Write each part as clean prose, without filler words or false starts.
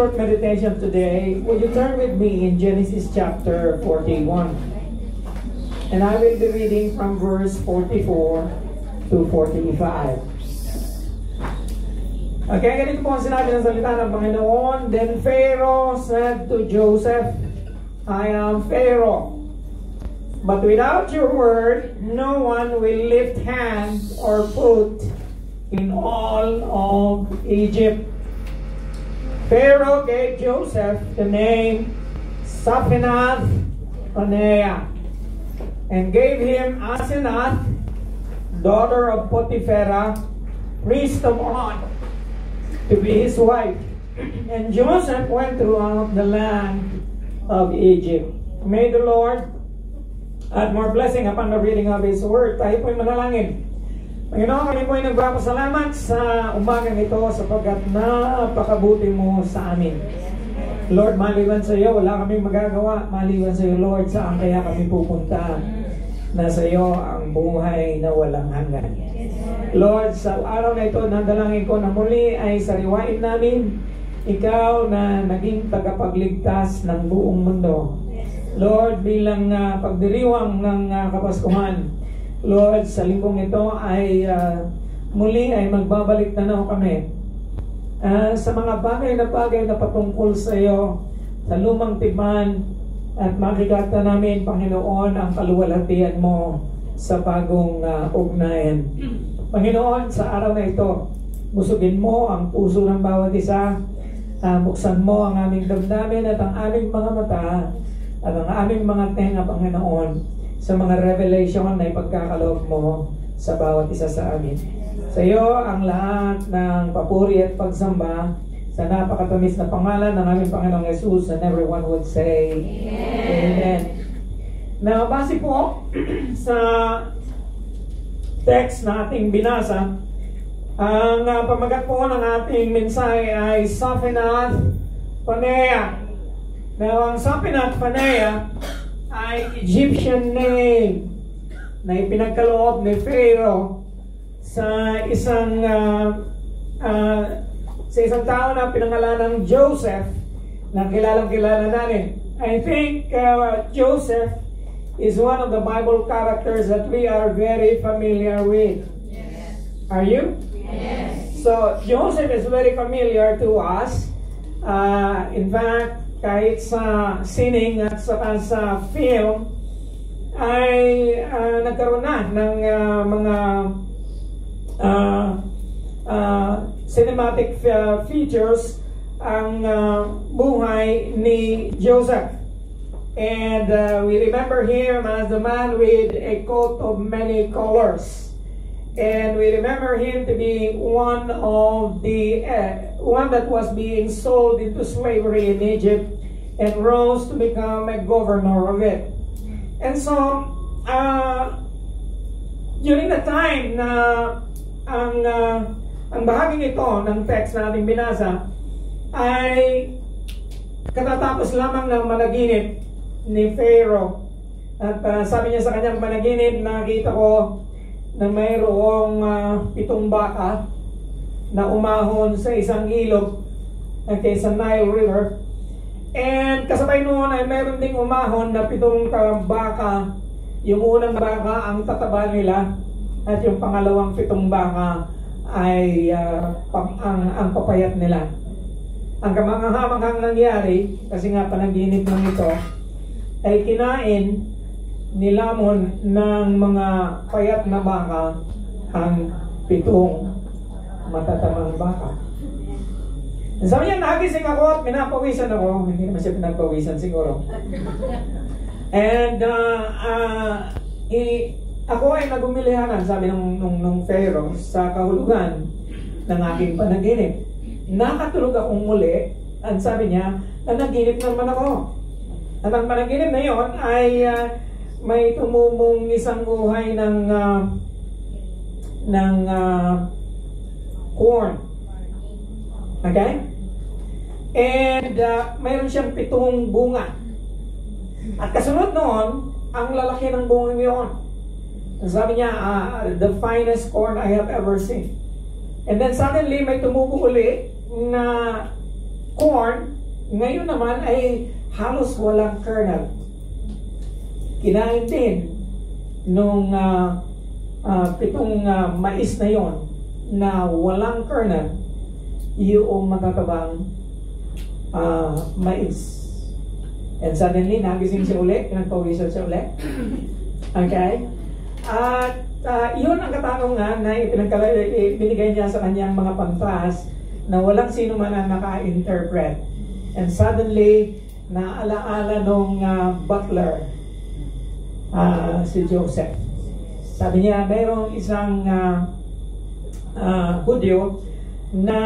short meditation today. Would you turn with me in Genesis chapter 41? And I will be reading from verse 44 to 45. Okay, ganito po ang sinabi ng salita ng Panginoon. Then Pharaoh said to Joseph, I am Pharaoh, but without your word, no one will lift hand or foot in all of Egypt. Pharaoh gave Joseph the name Zaphenath-Paneah and gave him Asenath, daughter of Potiphera, priest of On, to be his wife. And Joseph went throughout the land of Egypt. May the Lord add more blessing upon the reading of His Word. Tayo po'y manalangin. Panginoon, kami po'y nagpapasalamat sa umagang ito sapagkat napakabuti mo sa amin. Lord, maliban sa iyo, wala kaming magagawa. Maliban sa iyo, Lord, saan kaya kami pupunta? Nasa iyo ang buhay na walang hanggan. Lord, sa araw na ito, nandalangin ko na muli ay sariwain namin ikaw na naging tagapagligtas ng buong mundo. Lord, bilang pagdiriwang ng Kapaskuhan, Lord, sa linggong ito ay muli ay magbabalik na kami sa mga bagay na patungkol sa iyo, sa lumang tipan, at makikita namin, Panginoon, ang kaluwalhatian mo sa bagong ugnayan. Panginoon, sa araw na ito, busugin mo ang puso ng bawat isa, buksan mo ang aming damdamin at ang aming mga mata at ang aming mga tenga, Panginoon, sa mga revelation na ipagkakaloob mo sa bawat isa sa amin. Sa iyo ang lahat ng papuri at pagsamba sa napakatamis na pangalan ng aming Panginoong Jesus, and everyone would say, Amen. Now, base po sa text na ating binasa, ang pamagat po ng ating mensahe ay Zaphenath-Paneah. Now, ang Zaphenath-Paneah ay Egyptian name na ipinagkaloob ni Pharaoh sa isang tao na pinangalanan ng Joseph na kilalang-kilala natin. I think Joseph is one of the Bible characters that we are very familiar with. Yes. Are you? Yes. So, Joseph is very familiar to us. In fact, kahit sa sining at saka sa film, ay nagkaroon na ng mga cinematic features ang buhay ni Joseph. And we remember him as the man with a coat of many colors. And we remember him to be one that was being sold into slavery in Egypt and rose to become a governor of it. And so, during the time na ang bahaging ito ng text na ating binasa ay katatapos lamang ng managinip ni Pharaoh. At sabi niya sa kanyang managinip, nakita ko na mayroong 7 baka na umahon sa isang ilog sa Nile River. And kasabay noon ay mayroon ding umahon na 7 baka. Yung unang baka ang tataba nila at yung pangalawang 7 baka ay ang papayat nila. Ang kamanghamanghang nangyari, kasi nga panaginip ng ito, ay kinain nilamon ng mga payat na baka ang 7 matatamang baka. Sabi niya, nagising ako at pinapawisan ako. Hindi naman siya pinapawisan siguro. And ako ay nagumilihanan, sabi nung Pharaoh, sa kahulugan ng aking panaginip. Nakatulog akong muli, at sabi niya, nanaginip naman ako. At ang panaginip na yon ay may tumumong isang uhay ng corn. Okay? And mayroon siyang 7 bunga. At kasunod noon, ang lalaki ng bunga yon. Sabi niya, the finest corn I have ever seen. And then suddenly, may tumubo uli na corn, ngayon naman ay halos walang kernel. Kinain din nung pitong mais na yon na walang kernel, yung matatabang mais. And suddenly, nagising siya ulit, nagpawisan siya ulit. Okay? At yun ang katanungan na binigay niya sa kanyang mga pantas na walang sino man ang naka-interpret. And suddenly, naalaala nung butler, si Joseph. Sabi niya, mayroong isang Hudyo na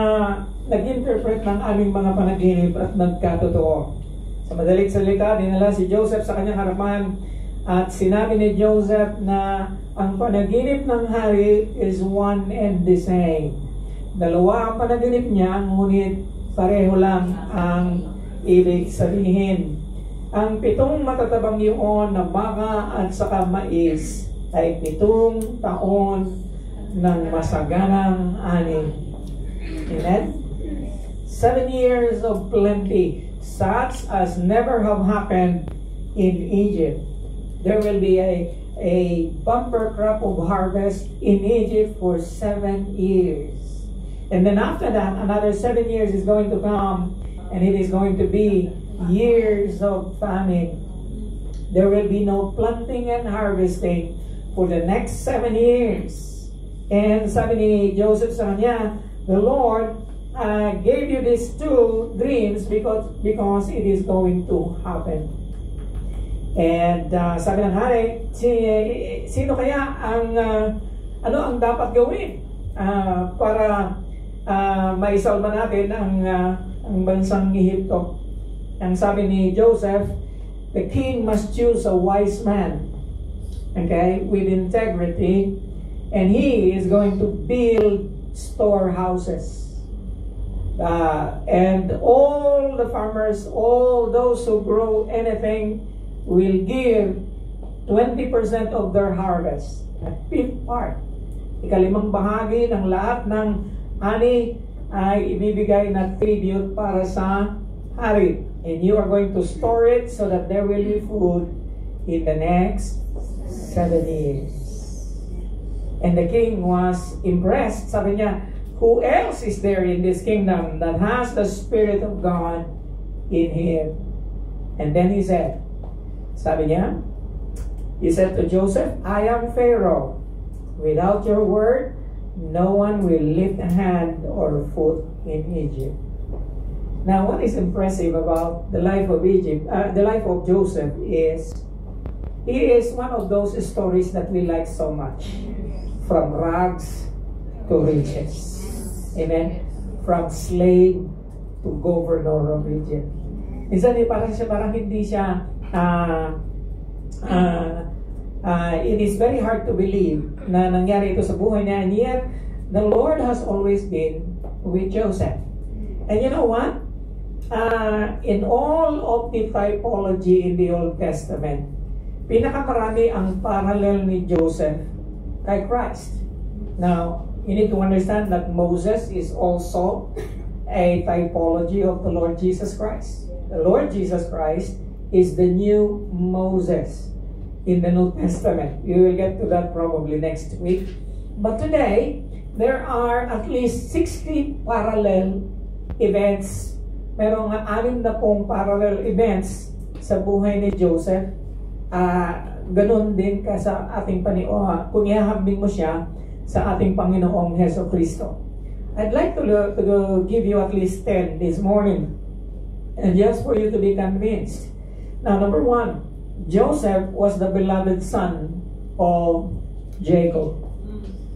nag-interpret ng aming mga panaginip at nagkatotoo. Sa madaling salita, dinala si Joseph sa kanyang harapan at sinabi ni Joseph na ang panaginip ng hari is one and the same. Dalawa ang panaginip niya, ngunit pareho lang ang ibig sabihin. Ang 7 matatabang yun na baka at saka mais ay 7 taon ng masaganang ani. Amen? 7 years of plenty, such as never have happened in Egypt. There will be a bumper crop of harvest in Egypt for 7 years. And then after that, another 7 years is going to come, and it is going to be years of famine. There will be no planting and harvesting for the next 7 years. And sabi ni Joseph sa kanya, the Lord gave you these 2 dreams because it is going to happen. And sabi ng hari, sino kaya ang ano ang dapat gawin para maisalba natin ang bansang Ehipto? Ang sabi ni Joseph, the king must choose a wise man, okay, with integrity, and he is going to build storehouses. And all the farmers, all those who grow anything, will give 20% of their harvest. A 5th part. 5 bahagi ng lahat ng ani ay ibibigay na tribute para sa hari. And you are going to store it so that there will be food in the next 7 years. And the king was impressed. Sabi niya, who else is there in this kingdom that has the Spirit of God in him? And then he said, sabi niya, he said to Joseph, I am Pharaoh. Without your word, no one will lift a hand or foot in Egypt. Now, what is impressive about the life of the life of Joseph is, he is one of those stories that we like so much. From rags to riches. Amen? From slave to governor of Egypt. Minsan parang hindi siya it is very hard to believe na nangyari ito sa buhay niya, and yet the Lord has always been with Joseph. And you know what? In all of the typology in the Old Testament, pinakamarami ang parallel ni Joseph kay Christ. Now, you need to understand that Moses is also a typology of the Lord Jesus Christ. The Lord Jesus Christ is the new Moses in the New Testament. We will get to that probably next week. But today, there are at least 60 parallel events. Merong 60 parallel events sa buhay ni Joseph. Ganon din ka sa ating kung ihahambing mo siya sa ating Panginoong Heso Kristo. I'd like to give you at least 10 this morning, and just for you to be convinced. Now, number 1, Joseph was the beloved son of Jacob.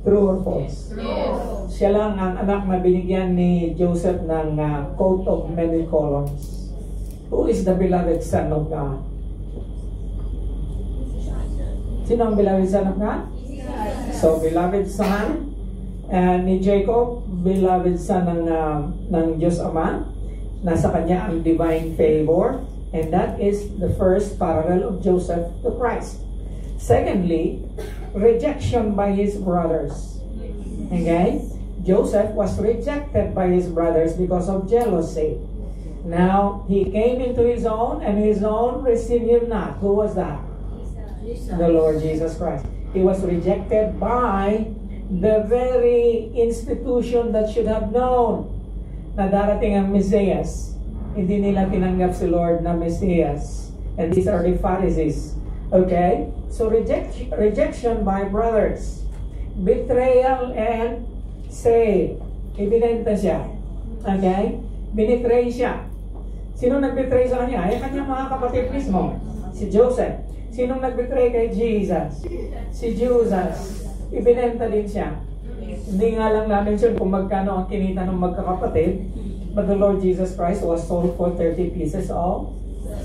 True or false? True. Siya lang ang anak na binigyan ni Joseph ng coat of many colors. Who is the beloved son of God? Sino ang beloved son of God? So, beloved son ni Jacob, beloved son ng Diyos Ama. Nasa kanya ang divine favor. And that is the first parallel of Joseph to Christ. Secondly, rejection by his brothers. Okay? Joseph was rejected by his brothers because of jealousy. Now, he came into his own, and his own received him not. Who was that? Jesus. The Lord Jesus Christ. He was rejected by the very institution that should have known na darating ang Messias. Hindi nila tinanggap si Lord na Messias. And these are the Pharisees. Okay? So rejection by brothers. Betrayal and sale. Ibinenta siya. Okay? Binitray siya. Sino nagbetray sa kanya? Ay kanyang mga kapatid mismo. Si Joseph. Sinong nagbetray kay Jesus? Si Judas. Ibinenta din siya. Hindi nga lang na-mention kung magkano ang kinita ng magkakapatid, but the Lord Jesus Christ was sold for 30 pieces of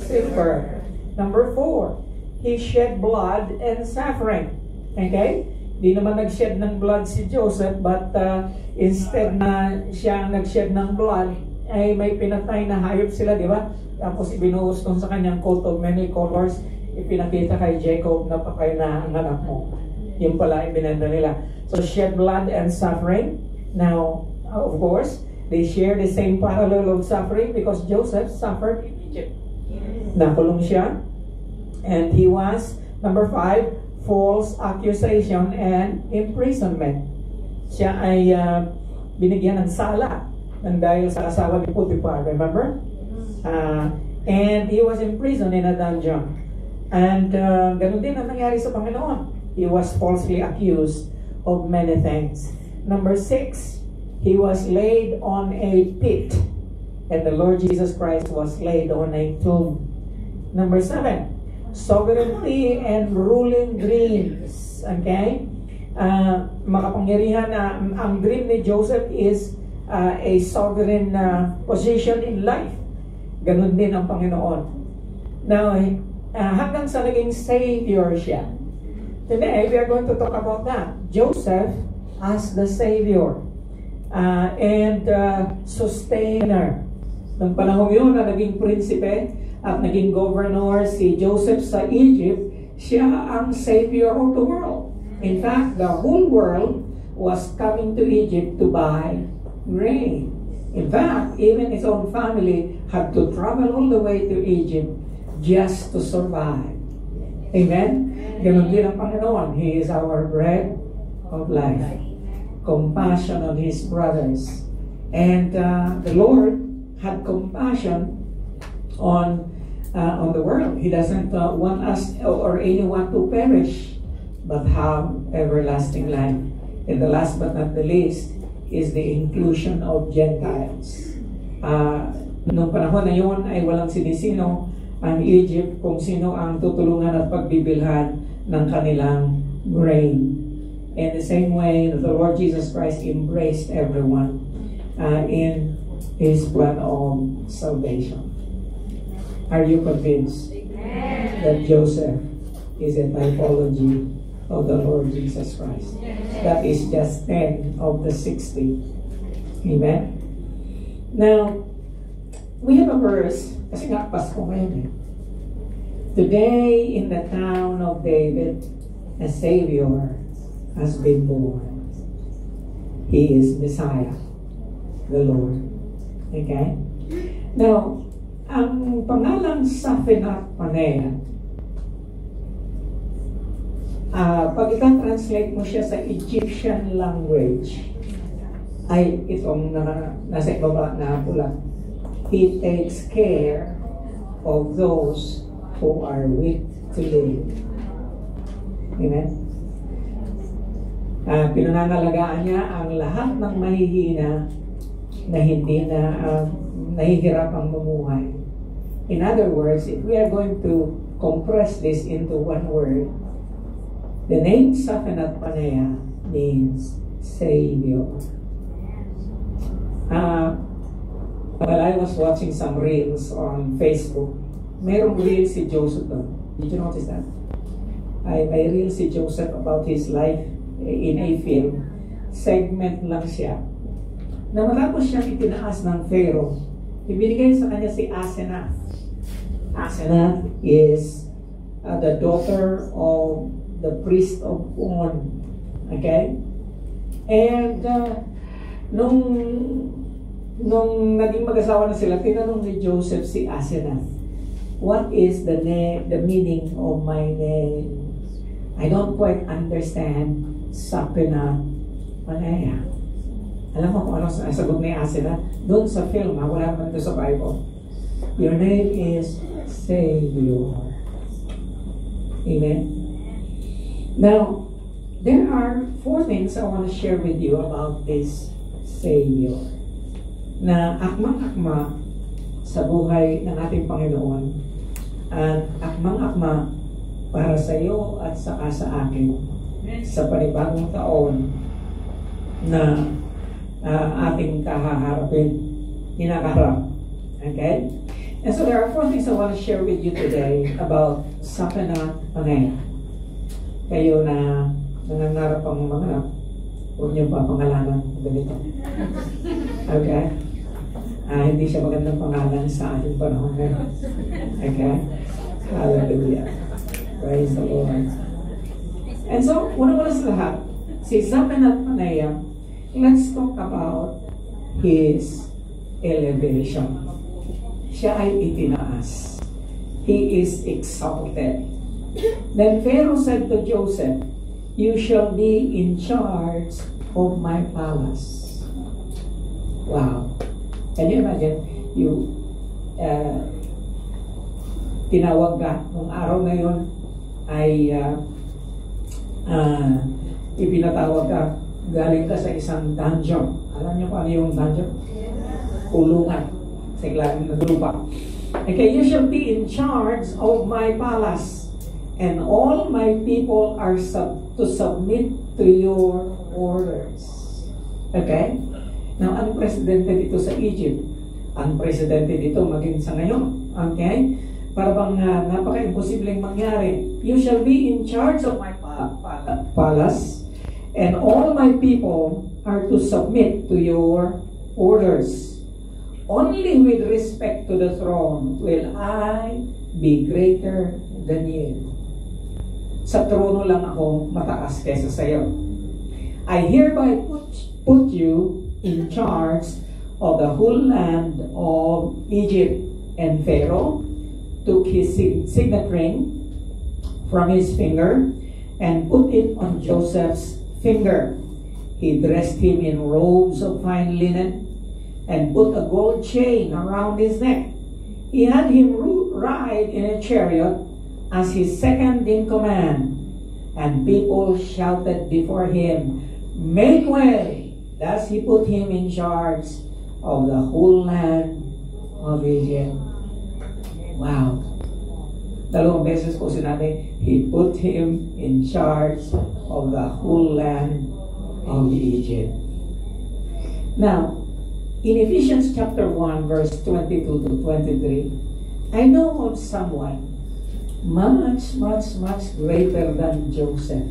silver. Number 4, He shed blood and suffering. Okay? Di naman nag-shed ng blood si Joseph, but instead na siya nag-shed ng blood, ay may pinatay na hayop sila, di ba? Tapos ibinuhos dun sa kanyang coat of many colors, ipinakita kay Jacob na patay na ang anak mo. Yung pala ibinenta nila. So shed blood and suffering. Now, of course, they share the same parallel of suffering because Joseph suffered in Egypt. Nakulong siya. And he was, number 5, false accusation and imprisonment. Siya ay binigyan ng sala ng dahil sa asawa ni Potiphar, remember? And he was in prison in a dungeon. And ganun din ang nangyari sa Panginoon. He was falsely accused of many things. Number 6, he was laid on a pit. And the Lord Jesus Christ was laid on a tomb. Number 7, sovereignty and ruling dreams. Okay? Makapangyarihan na ang dream ni Joseph is a sovereign position in life. Ganun din ang Panginoon. Now, hanggang sa naging Savior siya. Today, we are going to talk about that. Joseph as the Savior and sustainer. Nang panahon yun na naging prinsipe at naging governor si Joseph sa Egypt, siya ang Savior of the world. In fact, the whole world was coming to Egypt to buy grain. In fact, even his own family had to travel all the way to Egypt just to survive. Amen? Ganon din ang Panginoon. He is our bread of life. Compassion on His brothers. And the Lord had compassion on the world. He doesn't want us or anyone to perish, but have everlasting life. And the last but not the least is the inclusion of Gentiles. Noong panahon na yun ay walang sinisino ang Egypt kung sino ang tutulungan at pagbibilhan ng kanilang grain. In the same way, the Lord Jesus Christ embraced everyone in His plan of salvation. Are you convinced that Joseph is a typology of the Lord Jesus Christ? That is just 10 of the 60. Amen? Now, we have a verse, kasi nga Pasko ngayon eh. Today in the town of David, a Savior has been born. He is Messiah, the Lord. Okay? Now, ang pangalang Zaphenath Paneah, pag ika-translate mo siya sa Egyptian language, ay itong nasa ibaba na pula. He takes care of those who are weak to live. Amen? Pinangangalagaan niya ang lahat ng mahihina na hindi na nahihirapang mamuhay. In other words, if we are going to compress this into one word, the name Zaphenath Paneah means Savior. While I was watching some reels on Facebook, merong reel si Joseph doon. Did you notice that? May reel si Joseph about his life in a film. Segment lang siya. Na matapos siyang itinaas ng Pharaoh, ibinigay sa kanya si Asenath. Asenath is the daughter of the priest of On. Okay? And nung nung naging mag-asawa na sila, tinanong ni Joseph si Asenath, what is the meaning of my name? I don't quite understand. Sapena Paneya. Alam mo kung ano sagot ni Asenath? Doon sa film, wala naman ito sa Bible. Your name is Savior. Amen? Now, there are 4 things I want to share with you about this Savior na akmang-akma sa buhay ng ating Panginoon at akmang-akma para sa iyo at saka sa akin sa panibagong taon na ating kinakaharap. Okay? And so there are 4 things I want to share with you today about Sapena Paneya. Kayo na nangangarap ang mga anak, huwag niyo pa pangalanan ganito. Okay? Hindi siya magandang pangalan sa ating panahon ngayon. Okay? Hallelujah. Praise the Lord. And so, una-una sa lahat, si Sapena Paneya, let's talk about his elevation. Siya ay itinaas. He is exalted. Then Pharaoh said to Joseph, you shall be in charge of my palace. Wow. Can you imagine? Tinawag ka, nung araw na yun ay ipinatawag ka, galing ka sa isang dungeon. Alam niyo kung ano yung dungeon? Kulungan sa ilalim ng lupa. Okay, you shall be in charge of my palace, and all my people are to submit to your orders. Okay? Now, ang presidente dito sa Egypt, ang presidente dito maging sa ngayon. Okay? Para bang napaka-imposibleng mangyari. You shall be in charge of my palace, and all my people are to submit to your orders. Only with respect to the throne will I be greater than you. Sa trono lang ako mataas kaysa sa iyo. I hereby put you in charge of the whole land of Egypt. And Pharaoh took his signet ring from his finger and put it on Joseph's finger. He dressed him in robes of fine linen and put a gold chain around his neck. He had him ride in a chariot as his second in command, and people shouted before him, make way! Thus he put him in charge of the whole land of Egypt. Wow. Dalawang beses po sinabi, he put him in charge of the whole land of Egypt. Now, in Ephesians chapter 1, verse 22 to 23, I know of someone much, much, much greater than Joseph,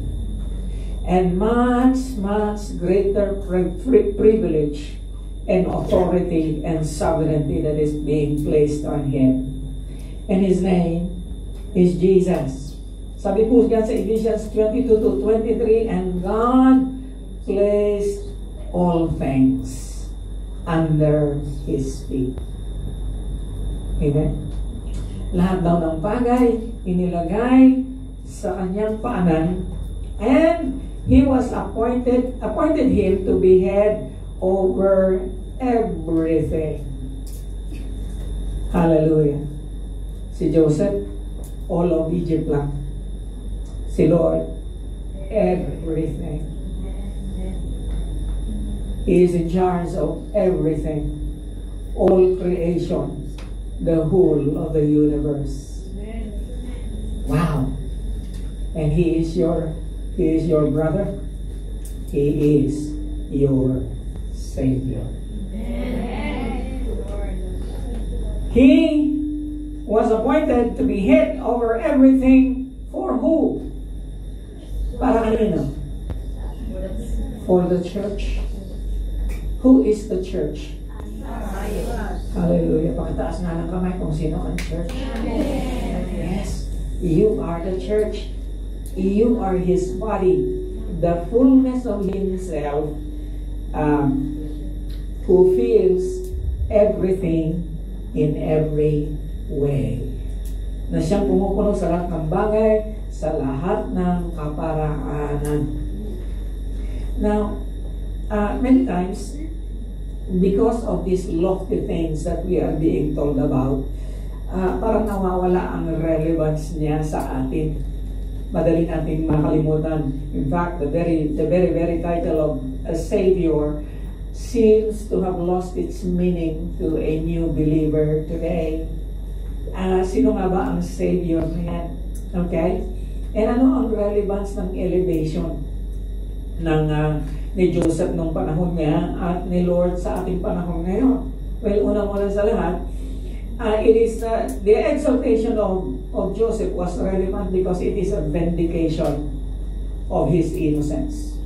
and much, much greater privilege and authority and sovereignty that is being placed on him. And his name is Jesus. Sabi po dyan sa Ephesians 22 to 23, and God placed all things under his feet. Amen? Lahat daw ng bagay inilagay sa kanyang paanan, and he was appointed him to be head over everything. Hallelujah. Si Joseph, all of Egypt lang. Si Lord, everything. He is in charge of everything, all creation, the whole of the universe. Wow! And He is your brother. He is your Savior. He was appointed to be head over everything for who? Para kanino? For the church. Who is the church? Hallelujah. Pakitaas nga ng kamay kung sino ang church. Yes. You are the church. You are His body. The fullness of Himself fulfills everything in every way. Na siyang pumupuno sa lahat ng bagay, sa lahat ng kaparaanan. Now, many times, because of these lofty things that we are being told about, parang nawawala ang relevance niya sa atin. Madali nating makalimutan. In fact, the very title of a Savior seems to have lost its meaning to a new believer today. Sino nga ba ang Savior na yan? Okay? And ano ang relevance ng elevation ng ni Joseph nung panahon niya at ni Lord sa ating panahon ngayon? Well, unang-una sa lahat, it is the exaltation of Joseph was relevant because it is a vindication of his innocence.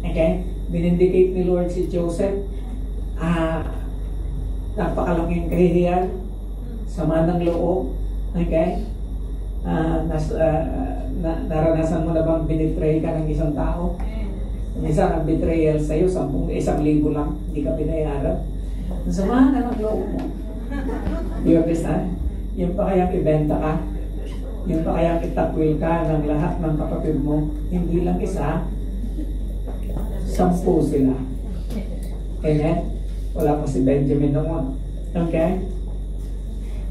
Okay? Binindicate ni Lord si Joseph. Napakalaking kahihiyan, sama ng loob. Okay? Naranasan mo na bang binitray ka ng isang tao? Minsan ang betrayal sa'yo, 1,000 lang, hindi ka binayaran. Sama na ng loob mo. You understand? Yung pa kayang ibenta ka, yung pa kayang itakwil ka ng lahat ng kapatid mo, hindi lang isa, 10 sila. Amen? Wala pa si Benjamin noon. Okay?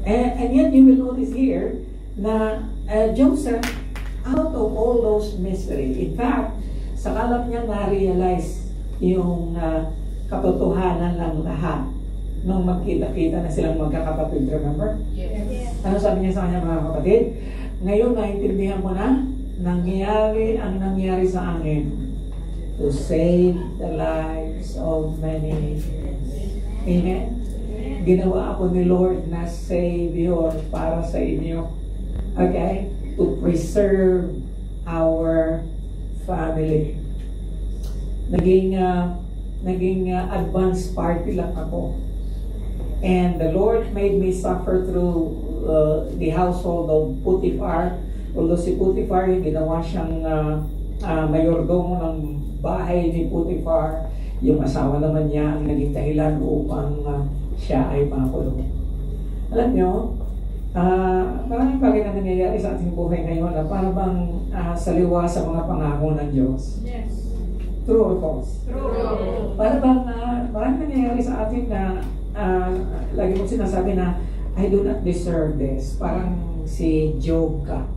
And yet you will notice here na Joseph, out of all those mystery, in fact, sa kalap niya na-realize yung katotohanan ng lahat nung magkita-kita na silang magkakapatid. Remember? Yes. Ano sabi niya sa kanya, mga kapatid? Ngayon, naintindihan mo na, nangyari ang nangyari sa akin to save the lives of many. Amen? Ginawa ako ni Lord na Savior para sa inyo. Okay? To preserve our family. Naging advance party lang ako. And the Lord made me suffer through the household of Potiphar. Although si Potiphar, ginawa siyang mayordomo ng bahay ni Potiphar, yung asawa naman niya ang naging dahilan upang siya ay makulong. Alam nyo, maraming bagay na nangyayari sa ating buhay ngayon na para bang saliwa sa mga pangako ng Diyos. Yes. True or false? True. Para bang maraming nangyayari sa atin na lagi mo sinasabi na I do not deserve this. Parang si Job ka.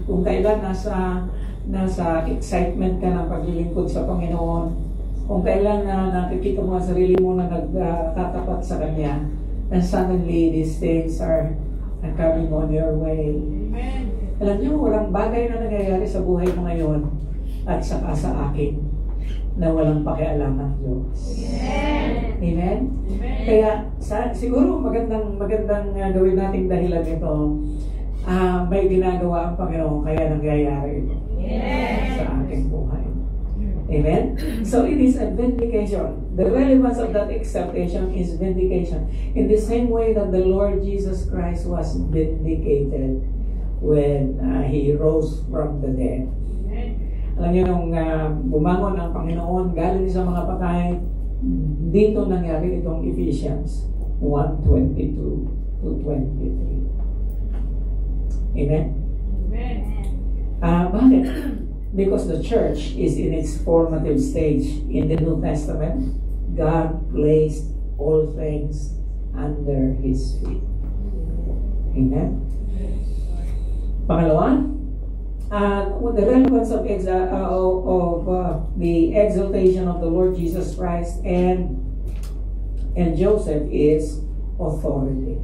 Kung kailan nasa excitement ka ng paglilingkod sa Panginoon, kung kailan nakikita mo ang sarili mo na nagtatapat sa Kanya, and suddenly these things are coming on your way. Amen. Alam niyo, walang bagay na nangyayari sa buhay mo ngayon at saka sa akin na walang pakialam ng Diyos. Amen. Amen? Amen. Kaya siguro magandang gawin nating dahilan ito. May ginagawa ang Panginoon kaya nangyayari ito sa aking buhay. Amen? So it is a vindication. The relevance of that exaltation is vindication. In the same way that the Lord Jesus Christ was vindicated when He rose from the dead. Alam niyo, nung bumangon ang Panginoon galing sa mga patay, dito nangyari itong Ephesians 1:22 to 23. Amen? Amen. Bakit? Because the church is in its formative stage. In the New Testament, God placed all things under His feet. Amen? Pangalawa, the relevance of the exaltation of the Lord Jesus Christ and Joseph is authority.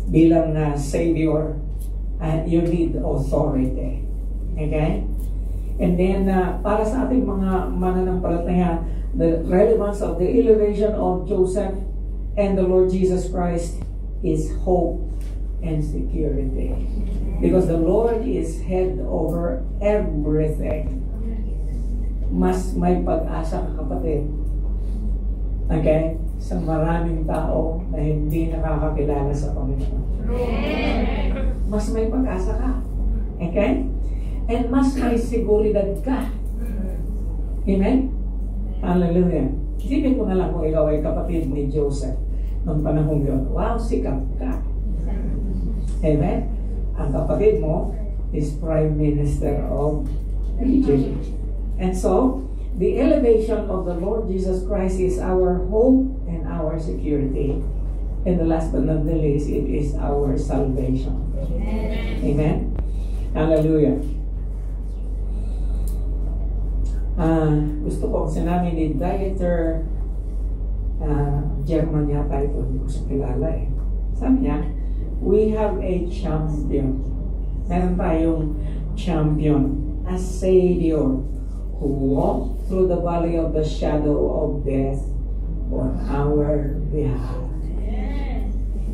Bilang Savior, you need authority. Okay? And then, para sa ating mga mananampalataya, the relevance of the elevation of Joseph and the Lord Jesus Christ is hope and security. Because the Lord is head over everything. Mas may pag-asa ka, kapatid. Okay? Sa maraming tao na hindi nakakakilala sa Panginoon. Mas may pag-asa ka. Okay? And mas may seguridad ka. Amen? Hallelujah. Isipin mo na lang kung ikaw ay kapatid ni Joseph. Noong panahon yun, wow, sikap ka. Amen? Ang kapatid mo is Prime Minister of Egypt. And so, the elevation of the Lord Jesus Christ is our hope and our security. And the last but not the least, it is our salvation. Amen? Amen? Hallelujah. Gusto ko sinabi ni Dieter German yata ito, hindi ko siya kilala eh. Sabi niya, we have a champion. Meron tayong champion, a Savior who walked through the valley of the shadow of death on our behalf.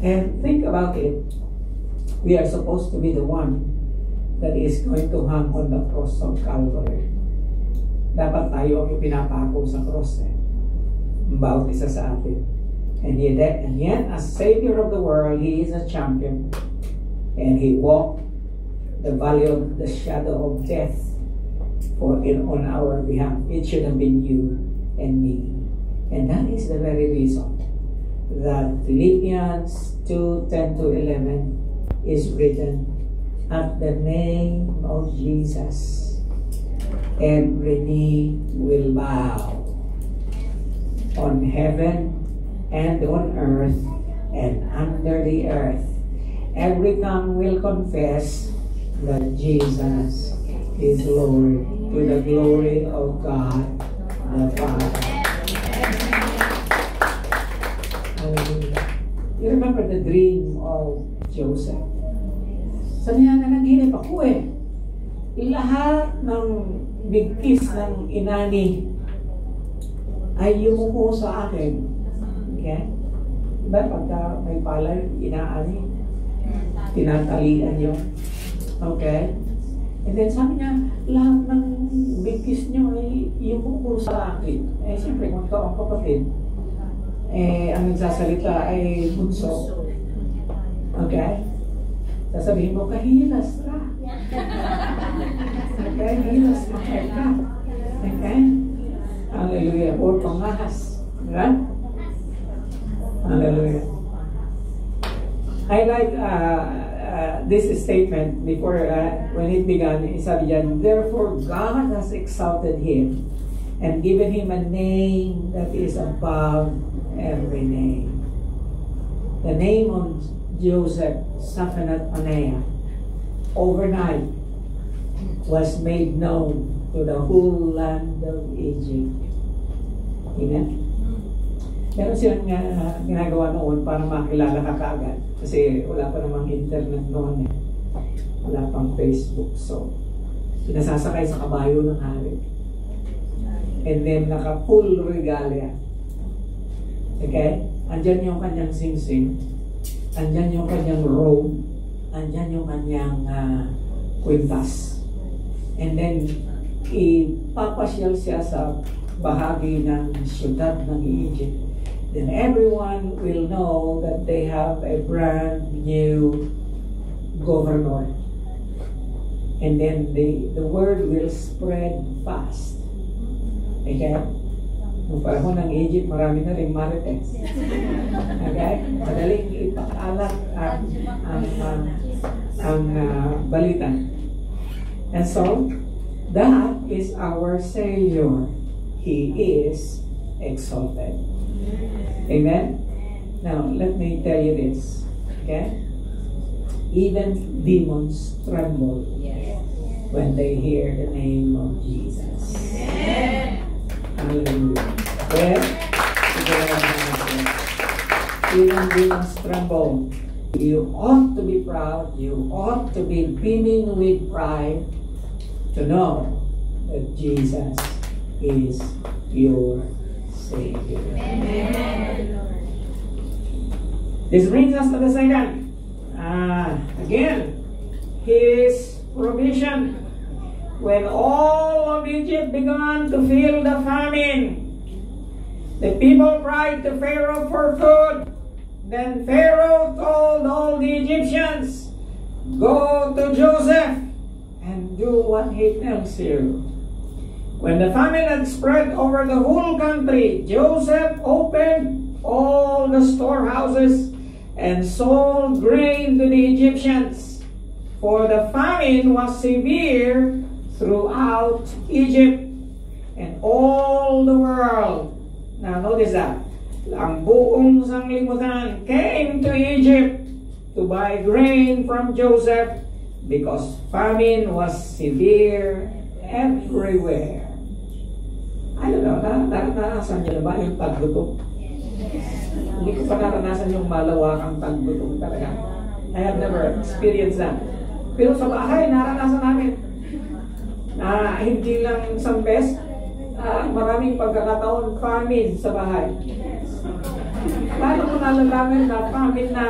And think about it. We are supposed to be the one that is going to hang on the cross of Calvary. Dapat tayo ang ipinapako sa cross eh. Bawat isa sa atin. And yet, as Savior of the world, He is a champion. And He walked the valley of the shadow of death on our behalf. It should have been you and me. And that is the very reason that Philippians 2:10-11 is written, at the name of Jesus, every knee will bow on heaven and on earth and under the earth. Every tongue will confess that Jesus is Lord, to the glory of God the Father. Hallelujah. You remember the dream of Joseph? Sabi niya, nanaginip ako eh. Lahat ng bigkis ng inani ay yumuko sa akin. Okay? Diba pagka may palay, inaani, tinatalian yun. Okay? And then sabi niya, lahat ng bigkis niyo ay yumuko sa akin. Eh, siyempre, kung ito ang kapatid, ang nagsasalita ay bunso. Okay? Sasabihin mo, kahilas ka. Okay? Hilas ka. Okay? Hallelujah. Or pangahas. Right? Hallelujah. I like this statement before when it began. Sabi diyan, therefore God has exalted Him and given Him a name that is above every name. The name of Joseph Saphenat Paneah overnight was made known to the whole land of Egypt. Amen? Meron silang ginagawa noon para makilala ka kaagad. Kasi wala pa namang internet noon eh. Wala pang Facebook. So, pinasasakay sa kabayo ng hari. And then, naka-full regalia. Okay? Andyan yung kanyang singsing. Andyan yung kanyang robe. Andyan yung kanyang kwintas. And then, ipapasyal siya sa bahagi ng syudad ng Egypt. Then everyone will know that they have a brand new governor. And then the word will spread fast. Okay? Nung panahon ng Egypt, marami na rin marites. Okay? Madaling ipakalat ang balita. And so, that is our Savior. He is exalted. Amen? Now, let me tell you this. Okay? Even demons tremble when they hear the name of Jesus. Hallelujah. Well, even demons tremble. You ought to be proud. You ought to be beaming with pride to know that Jesus is your Savior. Amen. This brings us to the second. Again, His provision. When all of Egypt began to feel the famine, the people cried to Pharaoh for food. Then Pharaoh told all the Egyptians, go to Joseph and do what he tells you. When the famine had spread over the whole country, Joseph opened all the storehouses and sold grain to the Egyptians. For the famine was severe throughout Egypt and all the world. Now notice that. Ang buong sanglibutan came to Egypt to buy grain from Joseph because famine was severe everywhere. I don't know, naranasan niyo na ba yung taggutom? Hindi ko pa naranasan yung malawakang taggutom talaga. I have never experienced that. Pero sa bahay, naranasan namin. Hindi lang isang beses, maraming pagkakataon famine sa bahay. Paano mo nalalaman na famine na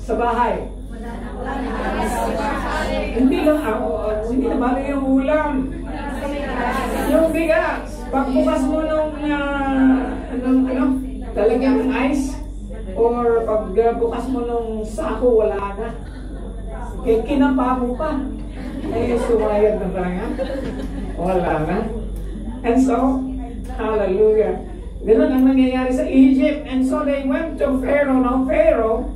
sa bahay? Hindi lang ako, hindi na bali yung ulam. Yung bigas, pagbukas mo nung talagyan ng ice, or pagbukas mo nung sako, wala na. Kaya kinapa mo pa. Sumayad na talaga. Wala na. And so, hallelujah. Ganun ang nangyayari sa Egypt. And so they went to Pharaoh. Now Pharaoh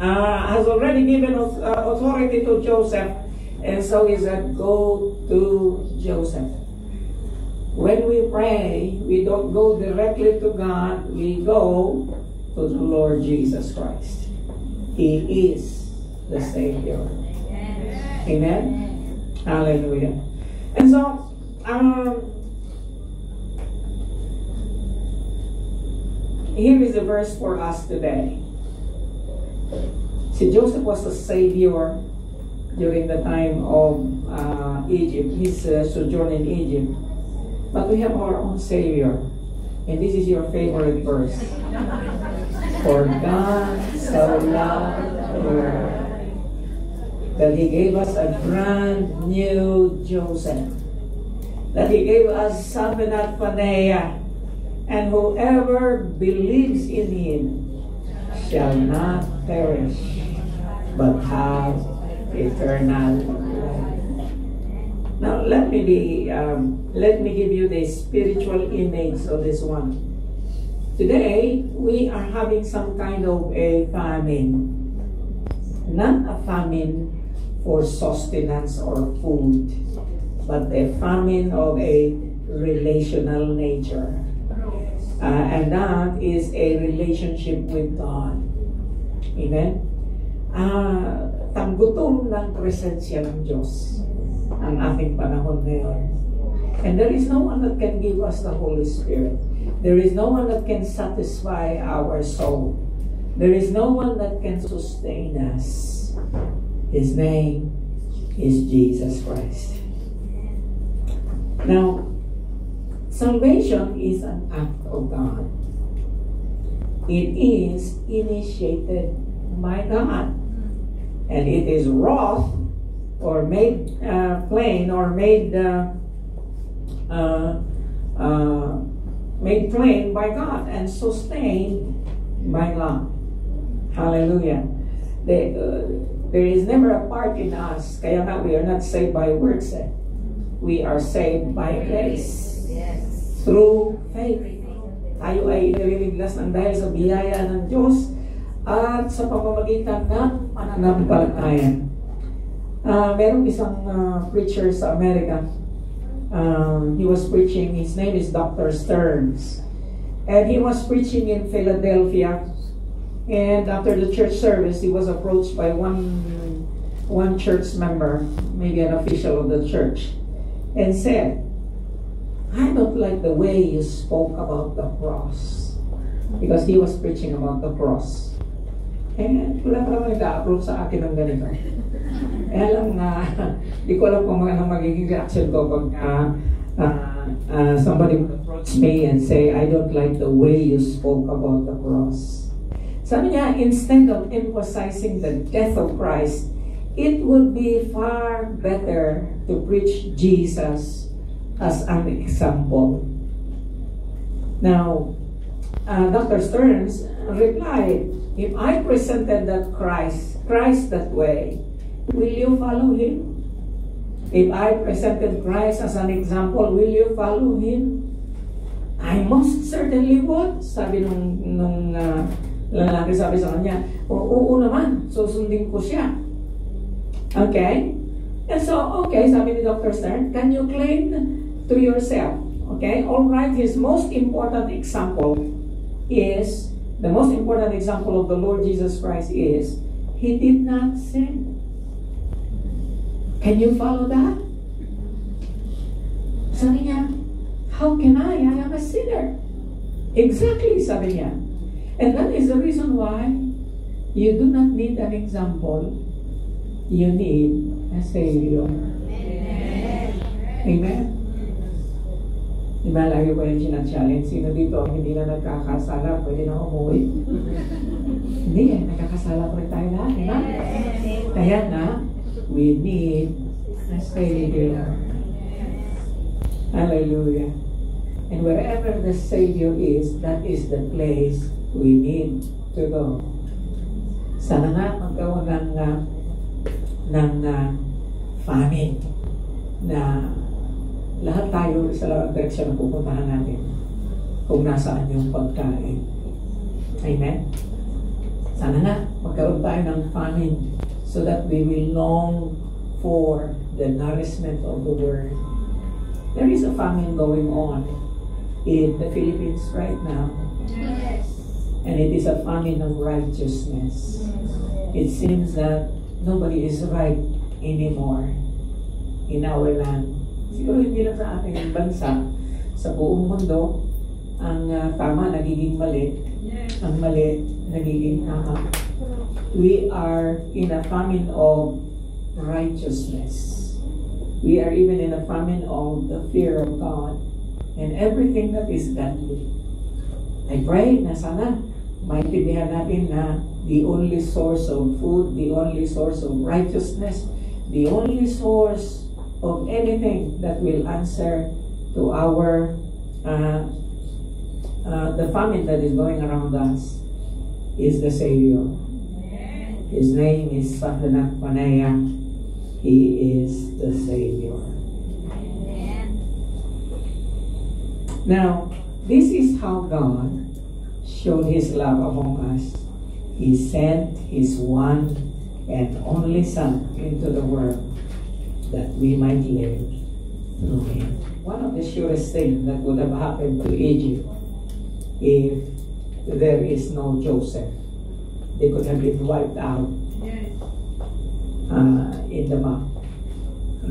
has already given authority to Joseph. And so he said, go to Joseph. When we pray, we don't go directly to God. We go to the Lord Jesus Christ. He is the Savior. Amen? Hallelujah. And so, here is the verse for us today. See, Joseph was the Savior during the time of Egypt, his sojourn in Egypt. But we have our own Savior. And this is your favorite verse. For God so loved the world that He gave us a brand new Joseph. That He gave us Sabenat Panea. And whoever believes in Him shall not perish, but have eternal life. Now, let me give you the spiritual image of this one. Today, we are having some kind of a famine. Not a famine for sustenance or food, but a famine of a relational nature. And that is a relationship with God. Amen? Tanggutom ng presensya ng Diyos ang ating panahon ngayon. And there is no one that can give us the Holy Spirit. There is no one that can satisfy our soul. There is no one that can sustain us. His name is Jesus Christ. Now, salvation is an act of God. It is initiated by God. And it is wrought or made plain or made plain by God and sustained by God. Hallelujah. There is never a part in us. Kaya nga, we are not saved by works. We are saved by grace. Through faith. Tayo ay iniligtas ng dahil sa biyaya ng Diyos at sa pamamagitan ng pananampalataya. Merong isang preacher sa America. He was preaching, his name is Dr. Stearns. And he was preaching in Philadelphia. And after the church service, he was approached by one church member, maybe an official of the church, and said, I don't like the way you spoke about the cross. Because he was preaching about the cross. And wala pa naman nag-approve sa akin ng ganito. Kaya lang, di ko alam kung ano magiging reaction ko pag somebody would approach me and say, I don't like the way you spoke about the cross. Sabi niya, instead of emphasizing the death of Christ, it would be far better to preach Jesus as an example. Now, Dr. Stearns replied, if I presented that Christ that way, will you follow Him? If I presented Christ as an example, will you follow Him? I most certainly would. Sabi nung lalaki, sabi sa kanya, oo naman, susundin ko siya. Okay? And so, okay, sabi ni Dr. Stern, can you claim to yourself? Okay? Alright, his most important example is, the most important example of the Lord Jesus Christ is, he did not sin. Can you follow that? Sabi niya, how can I? I am a sinner. Exactly, sabi niya. And that is the reason why you do not need an example. You need a Savior. Amen. Amen. Diba, lagi ko yung sinachallenge. Sino dito hindi na nagkakasala, pwede na umuwi? Hindi eh, nagkakasala pa rin tayo lahat, diba? Kaya na, we need a Savior. Hallelujah. And wherever the Savior is, that is the place we need to go. Sana nga magkaroon ng famine na lahat tayo sa direksyon na pupuntahan natin kung nasaan yung pagkain. Amen? Sana nga magkaroon tayo ng famine so that we will long for the nourishment of the Word. There is a famine going on in the Philippines right now. Yes. And it is a famine of righteousness. It seems that nobody is right anymore in our land. Siguro hindi lang sa ating bansa, sa buong mundo, ang tama nagiging mali, ang mali nagiging tama. We are in a famine of righteousness. We are even in a famine of the fear of God and everything that is godly. I pray na sana maintindihan natin na the only source of food, the only source of righteousness, the only source of anything that will answer to our the famine that is going around us is the Savior. His name is Sahana Panaya. He is the Savior. Now, this is how God showed His love among us. He sent His one and only Son into the world that we might live through Him. One of the surest things that would have happened to Egypt if there is no Joseph, they could have been wiped out in the map.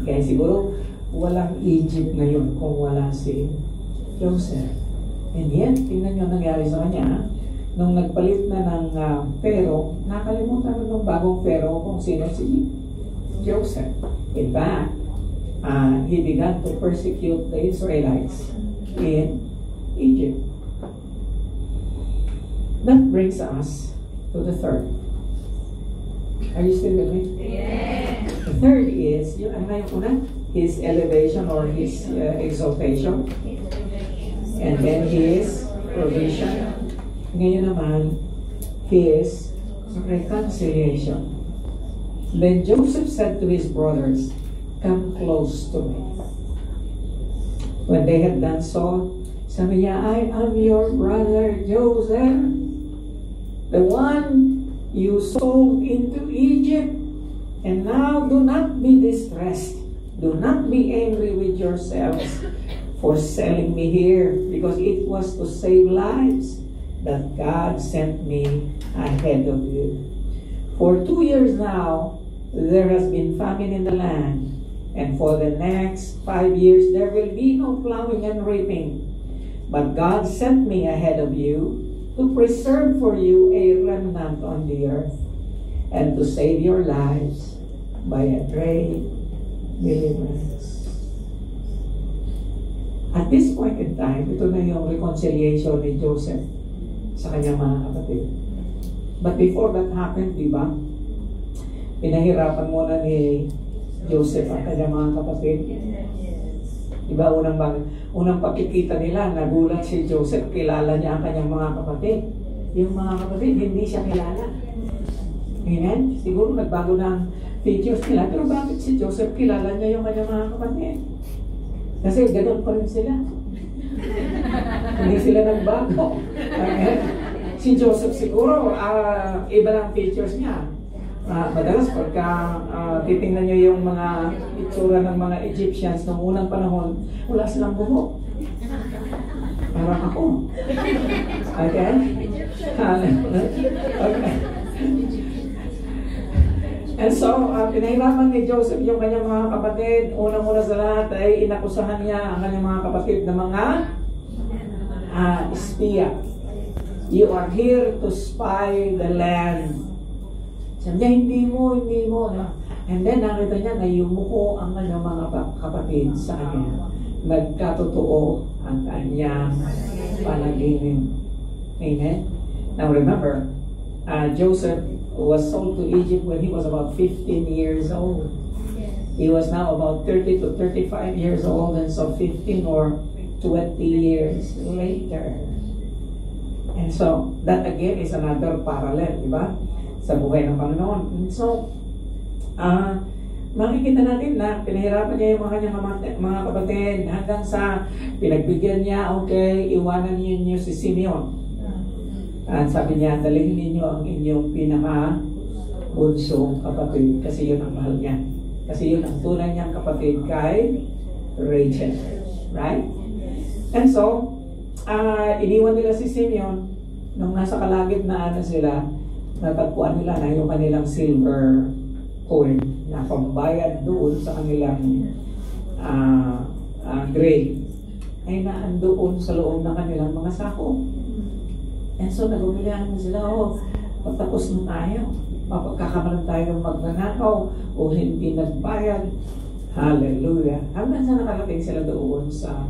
Kaya siguro walang Egypt ngayon kung wala si Joseph. And yet, tingnan nyo nangyari sa kanya. Nung nagpalit na ng Pharaoh, nakalimutan mo nung bagong Pharaoh kung sino si Joseph. In fact, he began to persecute the Israelites in Egypt. That brings us to the third. Are you still with me? Yes. The third is, his elevation or his exaltation. And then his provision. Ngayon naman, his reconciliation. Then Joseph said to his brothers, "Come close to me." When they had done so, sabi niya, "I am your brother Joseph, the one you sold into Egypt. And now do not be distressed. Do not be angry with yourselves for selling me here, because it was to save lives that God sent me ahead of you. For 2 years now, there has been famine in the land, and for the next 5 years, there will be no plowing and reaping. But God sent me ahead of you to preserve for you a remnant on the earth, and to save your lives by a great deliverance." At this point in time, ito na yung reconciliation ni Joseph sa kanyang mga kapatid. But before that happened, di ba? Pinahirapan muna ni Joseph ang kanyang mga kapatid. Di ba? Unang pagkikita nila, nagulat si Joseph, kilala niya ang kanyang mga kapatid. Yung mga kapatid, hindi siya kilala. Amen? Siguro nagbago na ang features nila, pero bakit si Joseph kilala niya yung kanyang mga kapatid? Kasi ganoon pa rin sila. Hindi sila nagbago. Okay? Si Joseph siguro, iba lang features niya. Madalas pagka titingnan nyo yung mga itsura ng mga Egyptians noong unang panahon, wala silang buhok. Parang ako. Okay? Okay. And so, pinahirapan ni Joseph yung kanyang mga kapatid. Unang-una sa lahat ay inakusahan niya ang kanyang mga kapatid na mga espiya. You are here to spy the land. Sabi niya, hindi mo. No? And then, nakita niya na yumuko ang kanyang mga kapatid sa kanya. Nagkatotoo ang kanyang panaginip. Amen? Now remember, Joseph was sold to Egypt when he was about 15 years old. He was now about 30 to 35 years old, and so 15 or 20 years later. And so, that again is another parallel, di ba? Sa buhay ng Panginoon. And so, makikita natin na pinahirapan niya yung mga kapatid hanggang sa pinagbigyan niya, okay, iwanan niyo si Simeon. At sabi niya, dalhin ninyo ang inyong pinaka-bunsong kapatid kasi yun ang mahal niya. Kasi yun ang tunay niyang kapatid kay Rachel. Right? And so, iniwan nila si Simeon nung nasa kalagitnaan na sila, natagpuan nila na yung kanilang silver coin na pambayad doon sa kanilang grave ay naandoon sa loob ng kanilang mga sako. And so, nagumilahan na sila, patapos na tayo. Mapagkakamalan tayo magnanakaw o hindi nagbayad. Hallelujah. Hanggang sa nakarating sila doon sa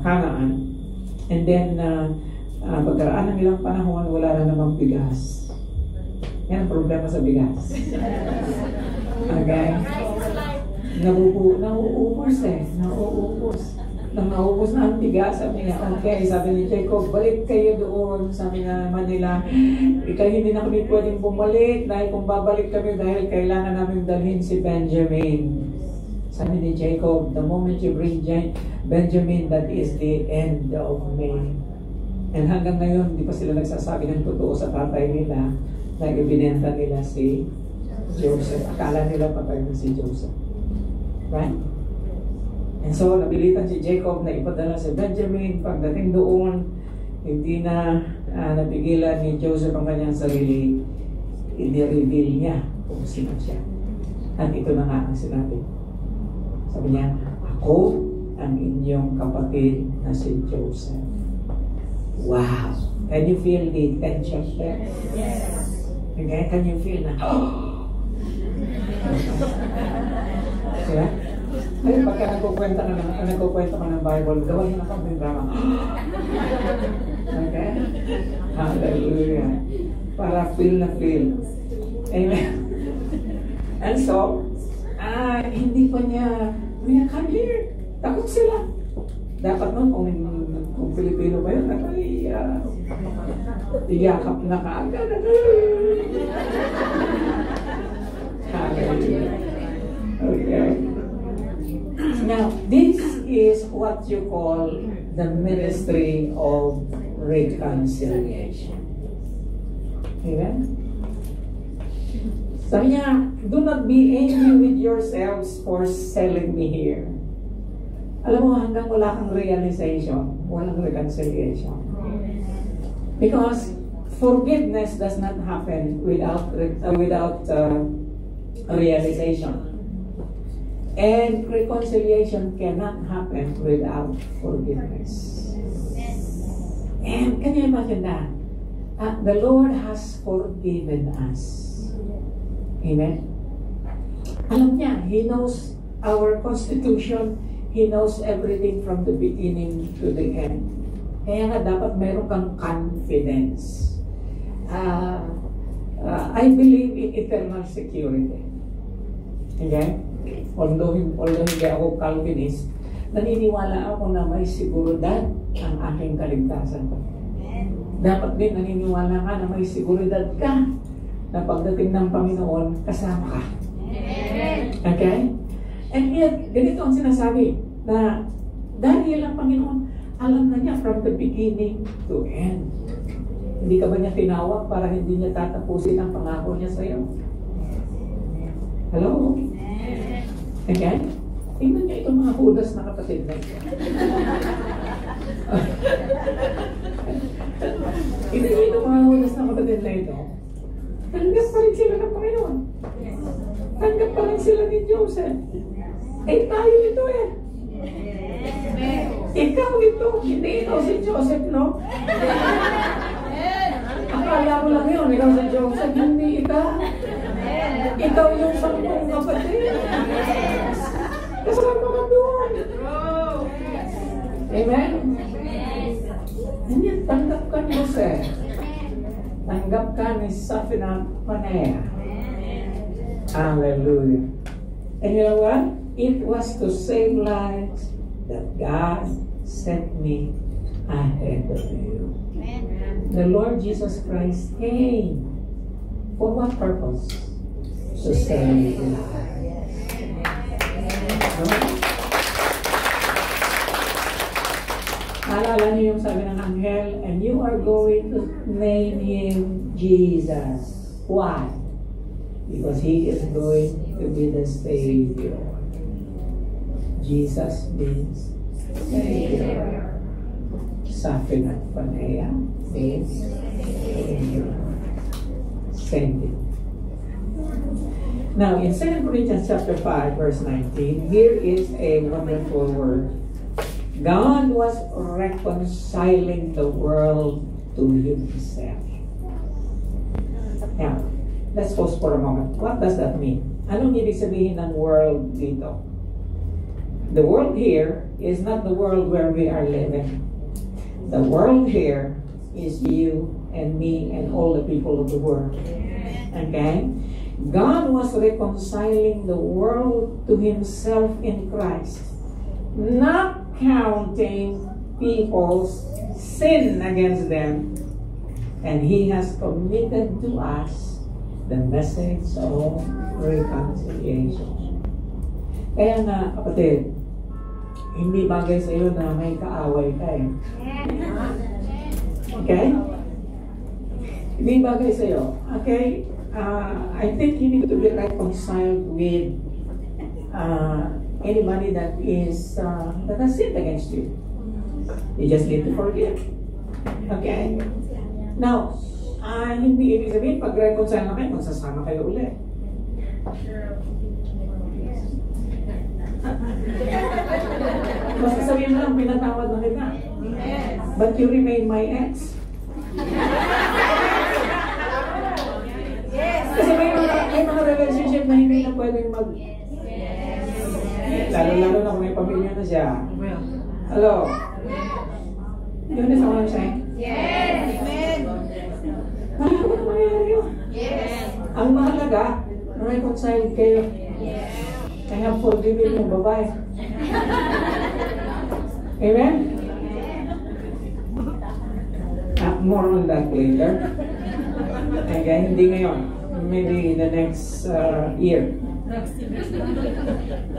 Canaan. And then, pagkaraan ng ilang panahon, wala na namang bigas. Yan ang problema sa bigas. Okay? Nauubos Nauubos. Nang naubos na ang bigas, sabi niya, okay, sabi ni Jacob, balik kayo doon. Sabi nga naman nila, hindi na kami pwedeng bumalik dahil kung babalik kami dahil kailangan namin dalhin si Benjamin. Sabi ni Jacob, the moment you bring Benjamin, that is the end of me. And hanggang ngayon, hindi pa sila nagsasabi ng totoo sa tatay nila na ibinenta nila si Joseph. Akala nila patay na si Joseph. Right? And so, napilitan si Jacob na ipadala si Benjamin. Pagdating doon, hindi na napigilan ni Joseph ang kanyang sarili. I-reveal niya kung sino siya. At ito na nga ang sinabi. Sabi niya, ako ang inyong kapatid na si Joseph. Wow! Can you feel the tension there? Yes. Okay? Can you feel na, Diba? Ay, pagka nagkukwenta ka ng Bible, gawin mo na kang drama. Okay? Hallelujah. Para feel na feel. Amen. And so, hindi pa niya, come here. Takot sila. Dapat nun, kung Pilipino ba yun, iyakap na kaagad. Hallelujah. Okay. Now, this is what you call the ministry of reconciliation. Amen? Sabi niya, do not be angry with yourselves for selling me here. Alam mo, hanggang wala kang realization, walang reconciliation. Because forgiveness does not happen without realization. And reconciliation cannot happen without forgiveness. And can you imagine that? The Lord has forgiven us. Amen? Alam niya, He knows our constitution. He knows everything from the beginning to the end. Kaya nga dapat meron kang confidence. I believe in eternal security. Okay? Although hindi ako Calvinist, naniniwala ako na may seguridad ang aking kaligtasan. Dapat din naniniwala ka na may seguridad ka na pagdating ng Panginoon, kasama ka. Okay? And yet, ganito ang sinasabi, na dahil ang Panginoon, Alam na niya from the beginning to end. Hindi ka ba niya tinawag para hindi niya tatapusin ang pangako niya sa iyo? Hello? Again? Tingnan niyo itong mga Judas na kapatid na ito. Tingnan niyo itong mga Judas na kapatid na ito. Tanggap pa rin sila ng Panginoon. Tanggap pa rin sila ni Joseph. Eh tayo ito eh. Ikaw ito. Hindi ikaw si Joseph, no? Akala mo lang yun, ikaw si Joseph. Hindi ikaw. Ikaw yung 10 kapatid. Kasama ka doon. Amen? Hindi, tanggap ka ni Joseph. Tanggap ka ni Safina Panea. Hallelujah. And you know what? It was to save lives that God sent me ahead of you. The Lord Jesus Christ came. For what purpose? To save lives. Alala niyo yung sabi ng anghel, and you are going to name him Jesus. Why? Because he is going to be the Savior. Jesus means Savior. Safina Panea means Savior. Same thing. Now, in 2 Corinthians chapter 5, verse 19, here is a wonderful word. God was reconciling the world to himself. Now, let's pause for a moment. What does that mean? Anong ibig sabihin ng world dito? The world here is not the world where we are living. The world here is you and me and all the people of the world. Okay? God was reconciling the world to himself in Christ, not counting people's sin against them, and he has committed to us the message of reconciliation. Kaya na, kapatid, hindi bagay sa iyo na may kaaway ka eh. Okay? Hindi bagay sa iyo. Okay? I think you need to be reconciled with anybody that is that has sinned against you. You just need to forgive. Okay? Now, hindi ibig sabihin, pag-reconcile na kayo, magsasama kayo ulit. Basta sabihin mo lang, pinatawad na kita. But you remain my ex. Kasi may mga relationship na hindi na pwedeng mag... Lalo-lalo na kung may pamilya na siya. Hello? You understand what I'm saying? Yes! Amen! Bakit ko na mangyayari yun? Yes! Ang mahalaga, reconcile kayo. Yes! Kaya forgiving yung babae. Amen? More on that later. Okay, hindi ngayon. Maybe in the next year.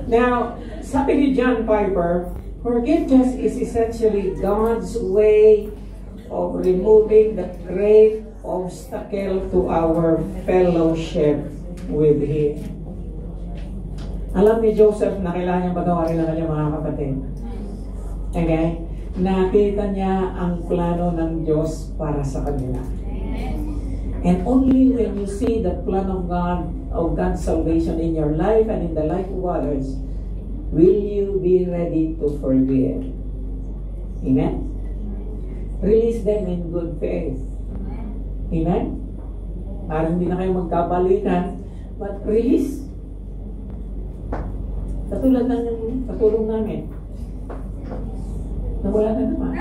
Now, sabi ni John Piper, forgiveness is essentially God's way of removing the great obstacle to our fellowship with Him. Alam ni Joseph na kailangan niyang patawarin ang kanyang mga kapatid. Okay? Nakita niya ang plano ng Diyos para sa kanila. And only when you see the plan of God, of God's salvation in your life and in the life of others, will you be ready to forgive. Amen? Release them in good faith. Amen? Parang hindi na kayo magkabalikan, but release. Katulad ng katulong namin. Nawala na naman.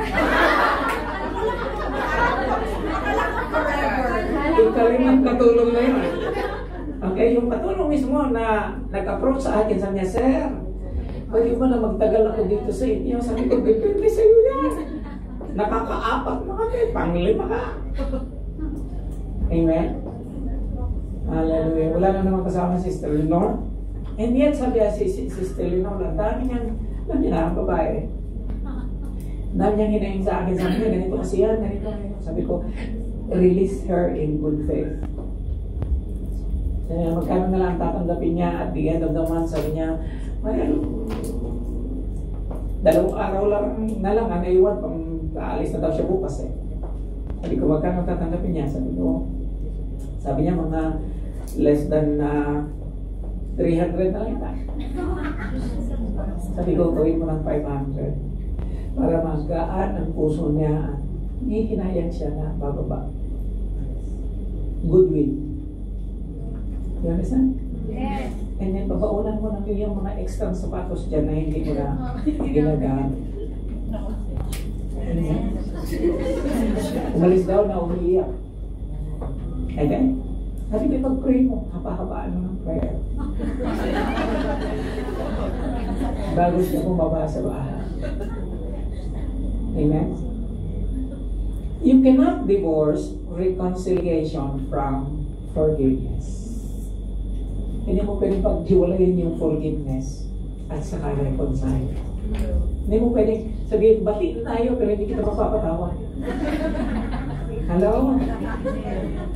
Yung kalimang katulong na yun. Okay, yung katulong mismo na nag-approach sa akin, sabi niya, Sir, pwede ba na magtagal ako dito sa inyo? Sabi ko, depende sa iyo yan. Nakaka-4 na kami, pang-5 ka. Amen? Hallelujah. Wala na naman kasama si Sister Lenore. And yet, sabi niya si Sister Lenore, ang dami niyang, alam niya na, babae. Dami niyang hinayin sa akin, sabi niya, ganito kasi yan, ganito. Sabi ko, release her in good faith. Magkano na lang tatanggapin niya at the end of the month, sabi niya, well, 2 araw lang na lang, naiwan, pang aalis na daw siya bukas eh. Sabi ko, magkano tatanggapin niya? Sabi niya, mga less than 300 na lang tayo. Sabi ko, gawin mo ng 500 para magaan ang puso niya. Hihinayan siya na bababa. Goodwill. You understand? Yes. And then, babaunan mo ng yung mga extra sapatos dyan na hindi mo na ginagamit. Umalis daw na umiiyak. Okay? Sabi ko, pag-pray mo, haba-habaan mo ng prayer. Bago siya bumaba sa bahay. Amen? You cannot divorce reconciliation from forgiveness. Hindi mo pwedeng paghiwalayin yung forgiveness at saka reconcile. Hindi mo pwedeng sabihin, batiin tayo pero hindi kita mapapatawa. Hello?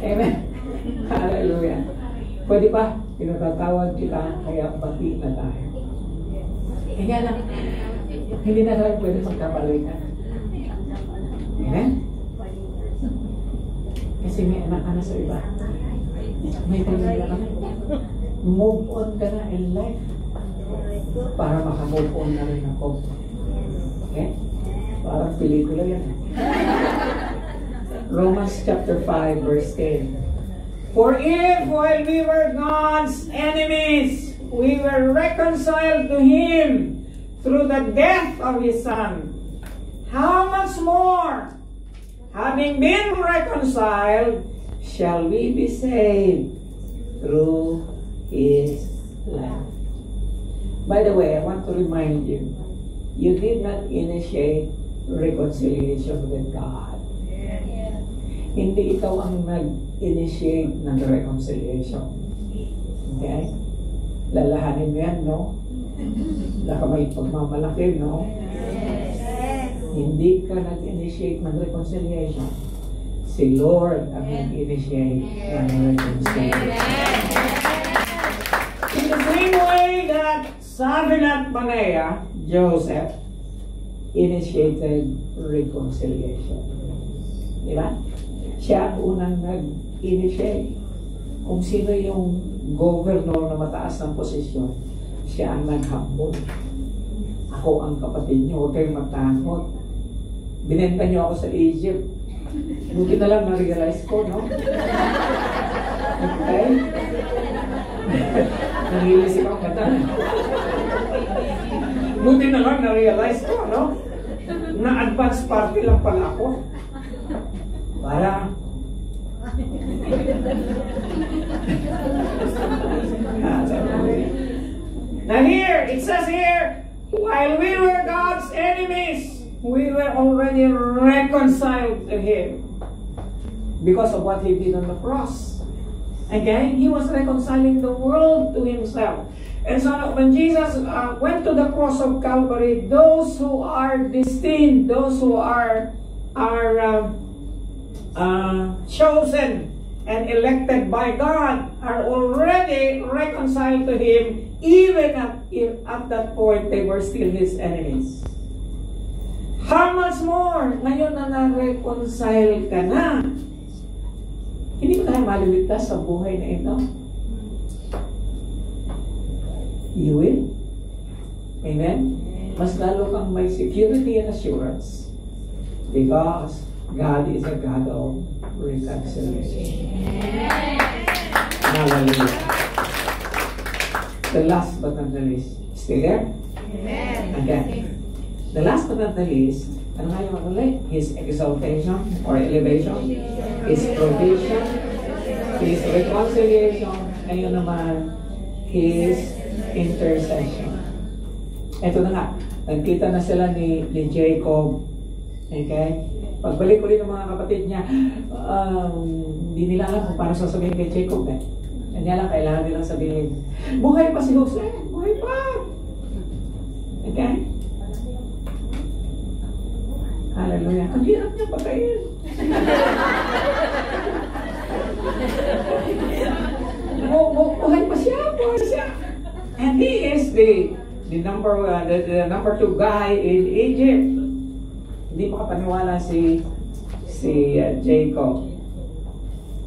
Amen? Hallelujah. Pwede ba? Pinatatawad kita, kaya batiin na tayo. Kaya lang, hindi na tayo pwede magkabalikan. Amen? Kasi may anak-anak sa iba. May pamilya ka na. Move on ka na in life. Para makamove on na rin ako. Okay? Parang pelikula yan. Romans chapter 5 verse 10. For if while we were God's enemies, we were reconciled to Him through the death of His Son, how much more, having been reconciled, shall we be saved through His life? By the way, I want to remind you, you did not initiate reconciliation with God. Hindi ikaw ang nag-initiate ng reconciliation. Okay? Lalahanin mo yan, no? Baka may pagmamalaki, no? Hindi ka nag-initiate ng reconciliation. Si Lord ang nag-initiate ng reconciliation. In the same way that Savinat Panea, Joseph, initiated reconciliation. Di ba? Siya unang nag-initiate. Kung sino yung governor na mataas ng posisyon, siya ang naghambol. Ako ang kapatid niyo, huwag kayong matakot. Binenta niyo ako sa Egypt. Buti na lang na-realize ko, no? Okay? Nangilisip ang kata. Buti na lang na-realize ko, no? Na-advance party lang pala ako. Para now here, it says here, while we were God's enemies, we were already reconciled to Him because of what He did on the cross. Okay? He was reconciling the world to Himself. And so when Jesus went to the cross of Calvary, those who are destined, those who are chosen and elected by God are already reconciled to Him, even at that point they were still His enemies. How much more ngayon na na-reconcile ka na? Hindi mo tayo maliligtas sa buhay na ito. You will. Amen? Mas lalo kang may security and assurance because God is a God of reconciliation. Hallelujah. The last but not the least. Still there? Okay. The last but not the least, ano nga yung ulit? His exaltation or elevation, His provision, His reconciliation, ngayon naman, His intercession. Ito na nga, nagkita na sila ni Jacob. Okay? Pagbalik ulit ng mga kapatid niya, hindi nila alam kung paano sasabihin kay Jacob eh. Kanya lang, kailangan nilang sabihin, buhay pa si Jose! Buhay pa! Okay? Hallelujah. Ang hirap niya patayin. Buhay pa siya. And he is the number 2 guy in Egypt. Hindi makapaniwala si Jacob.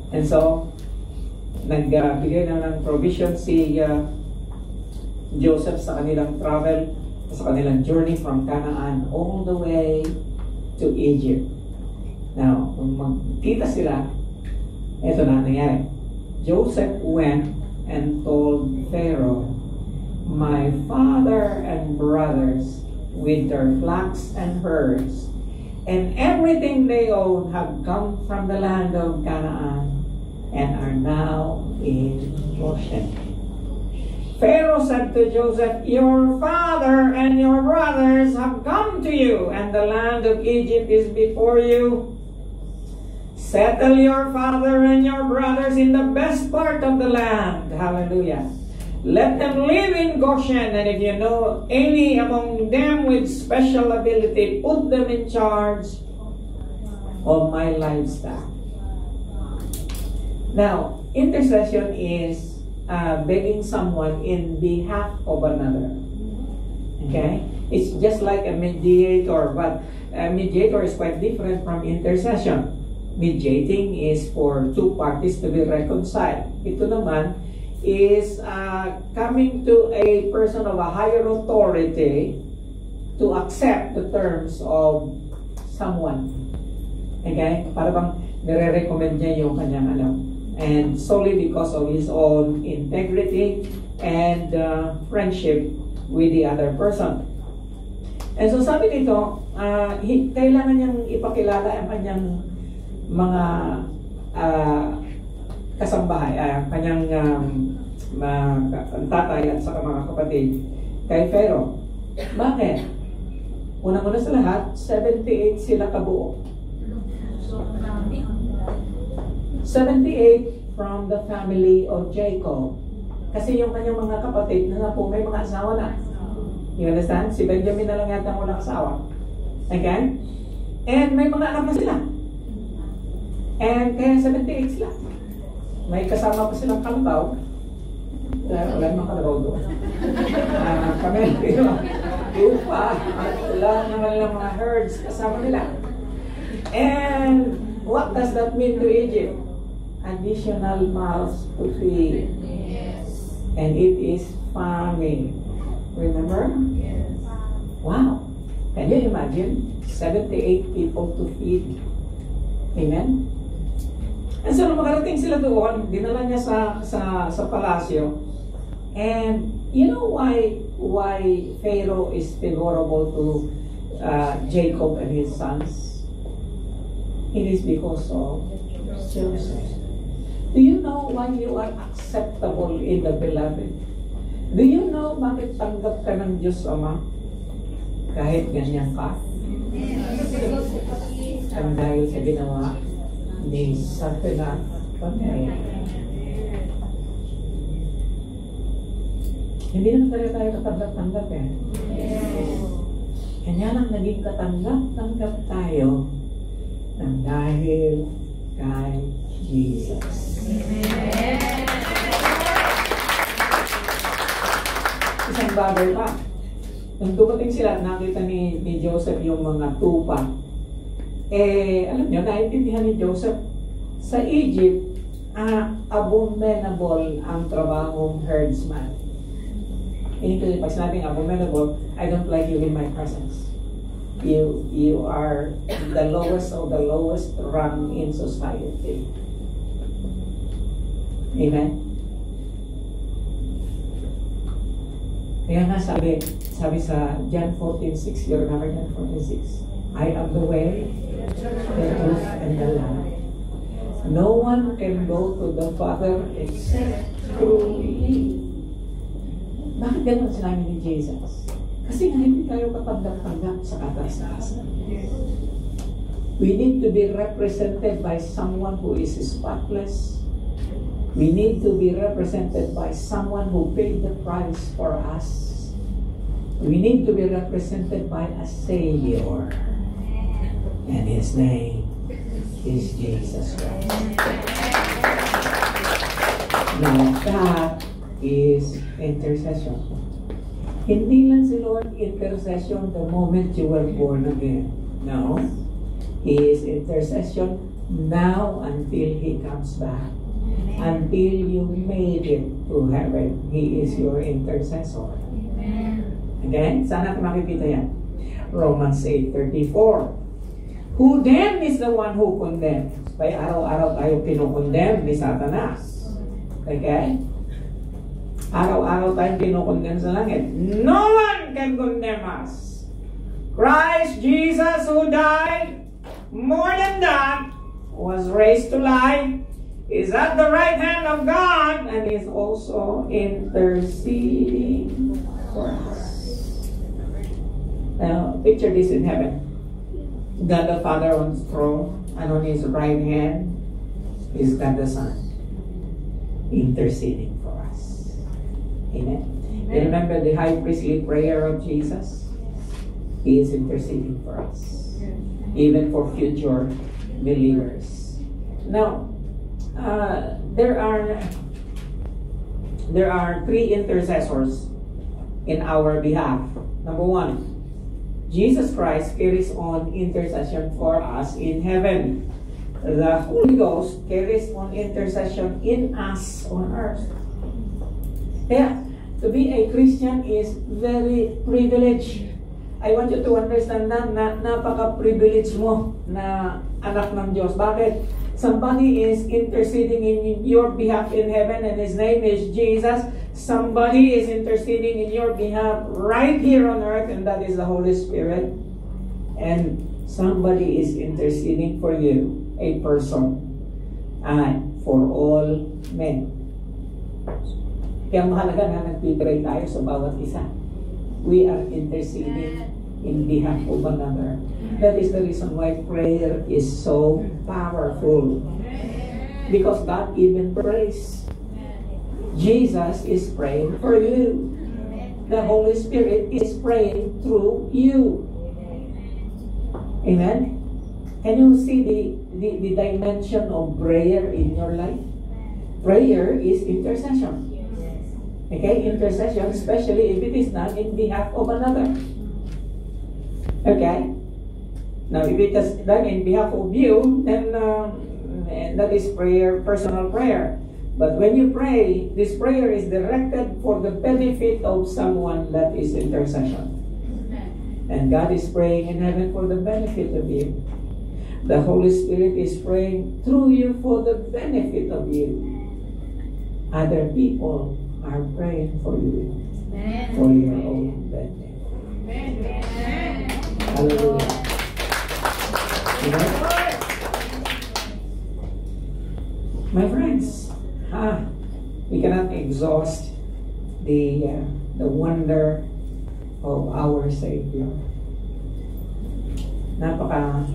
And so, nagbigay na ng provision si Joseph sa kanilang travel, sa kanilang journey from Canaan all the way to Egypt. Now, kung magkita sila, ito na nangyari. Joseph went and told Pharaoh, "My father and brothers with their flocks and herds and everything they own have come from the land of Canaan and are now in Goshen." Pharaoh said to Joseph, "Your father and your brothers have come to you, and the land of Egypt is before you. Settle your father and your brothers in the best part of the land." Hallelujah. "Let them live in Goshen, and if you know any among them with special ability, put them in charge of my livestock." Now, intercession is begging someone in behalf of another. Okay? It's just like a mediator, but a mediator is quite different from intercession. Mediating is for 2 parties to be reconciled. Ito naman is coming to a person of a higher authority to accept the terms of someone. Okay? Para bang nire-recommend niya yung kanyang and solely because of his own integrity and friendship with the other person. And so sabi dito, kailangan niyang ipakilala ang kanyang mga kasambahay, kanyang tatay at saka mga kapatid kay Pharaoh. Bakit? Unang-una sa lahat, 78 sila kabuo. 78 from the family of Jacob. Kasi yung kanyang mga kapatid na po may mga asawa na. You understand? Si Benjamin na lang yata walang asawa. Okay? And may mga anak na sila. And kaya 78 sila. May kasama pa silang kalabaw. Wala namang kalabaw doon. Kami, upa, at wala naman lang mga herds kasama nila. And what does that mean to Egypt? Additional mouths to feed. Yes. And it is famine. Remember? Yes. Wow. Can you imagine? 78 people to feed. Amen? And so, nung makarating sila doon, dinala niya sa palasyo. And you know why Pharaoh is favorable to Jacob and his sons? It is because of Joseph. Do you know why you are acceptable in the beloved? Do you know bakit tanggap ka ng Diyos Ama? Kahit ganyan ka? Ang dahil sa ginawa ni Safena Pamela. Hindi naman tayo katanggap-tanggap eh. Kanya lang naging katanggap-tanggap tayo ng dahil kay Jesus. Isang bagay pa. Nung dumating sila, nakita ni Joseph yung mga tupa. Alam niyo, naiintindihan ni Joseph, sa Egypt, abominable ang trabahong herdsman. Kasi pag sinabing abominable, I don't like you in my presence. You are the lowest of the lowest rung in society. Amen? Kaya nga sabi sa John 14:6, you remember John 14:6? I am the way, the truth, and the life. No one can go to the Father except through me. Bakit ganun sinabi ni Jesus? Kasi nga hindi tayo katanggap-tanggap sa katas-tasan. We need to be represented by someone who is spotless. We need to be represented by someone who paid the price for us. We need to be represented by a Savior. And His name is Jesus Christ. Now, that is intercession. Hindi lang si Lord intercession the moment you were born again. No. He is intercession now until He comes back. Until you made it to heaven, He is your intercessor. Again, saan natin makikita yan? Romans 8:34. Who then is the one who condemns? Kaya araw-araw tayo kinukondemn ni Satanas. Okay? Araw-araw tayong kinukondemn sa langit. No one can condemn us. Christ Jesus, who died, more than that, was raised to life, is at the right hand of God, and is also interceding for us. Now, picture this in heaven. God the Father on His throne, and on His right hand is God the Son, interceding for us. Amen. You remember the high priestly prayer of Jesus? He is interceding for us, even for future believers. Now, there are three intercessors in our behalf. Number one, Jesus Christ carries on intercession for us in heaven. The Holy Ghost carries on intercession in us on earth. Yeah, to be a Christian is very privileged. I want you to understand that na napaka-privilege mo na anak ng Diyos. Bakit? Somebody is interceding in your behalf in heaven, and His name is Jesus. Somebody is interceding in your behalf right here on earth, and that is the Holy Spirit. And somebody is interceding for you, a person, and for all men. Kaya mahalaga na nagpipray tayo sa bawat isa. We are interceding in behalf of another. That is the reason why prayer is so powerful. Because God even prays. Jesus is praying for you. The Holy Spirit is praying through you. Amen? Can you see the dimension of prayer in your life? Prayer is intercession. Okay? Intercession, especially if it is done in behalf of another. Okay? Now, if it is done in behalf of you, then that is prayer, personal prayer. But when you pray, this prayer is directed for the benefit of someone. That is intercession. And God is praying in heaven for the benefit of you. The Holy Spirit is praying through you for the benefit of you. Other people are praying for you, for your own benefit. Hallelujah. My friends, we cannot exhaust the wonder of our Savior. Napaka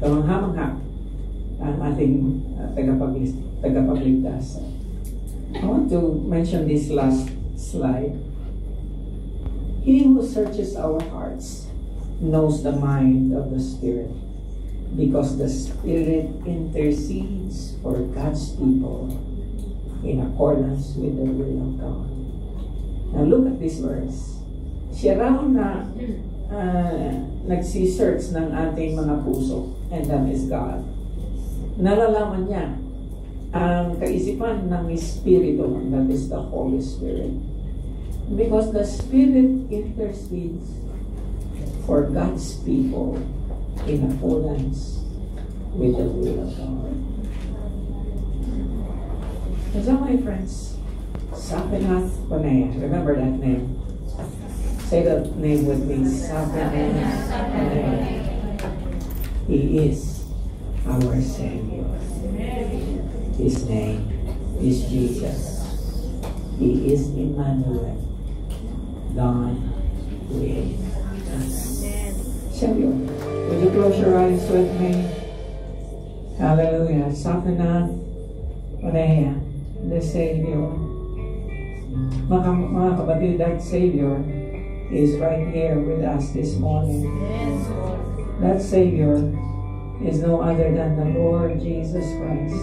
kamangha-mangha ang ating tagapagligtas. I want to mention this last slide. He who searches our hearts knows the mind of the Spirit, because the Spirit intercedes for God's people in accordance with the will of God. Now look at this verse. Siya raw na nagsisearch ng ating mga puso, and that is God. Nalalaman niya ang kaisipan ng Espiritu, and that is the Holy Spirit. Because the Spirit intercedes for God's people in accordance with the will of God. So my friends, Sapenath Panea, remember that name? Say that name with me, Sapenath Panea. He is our Savior. His name is Jesus. He is Emmanuel, God with us. Savior, would you close your eyes with me? Hallelujah. Sapenath Panea, the Savior. Mga kapatid, that Savior is right here with us this morning. That Savior is no other than the Lord Jesus Christ.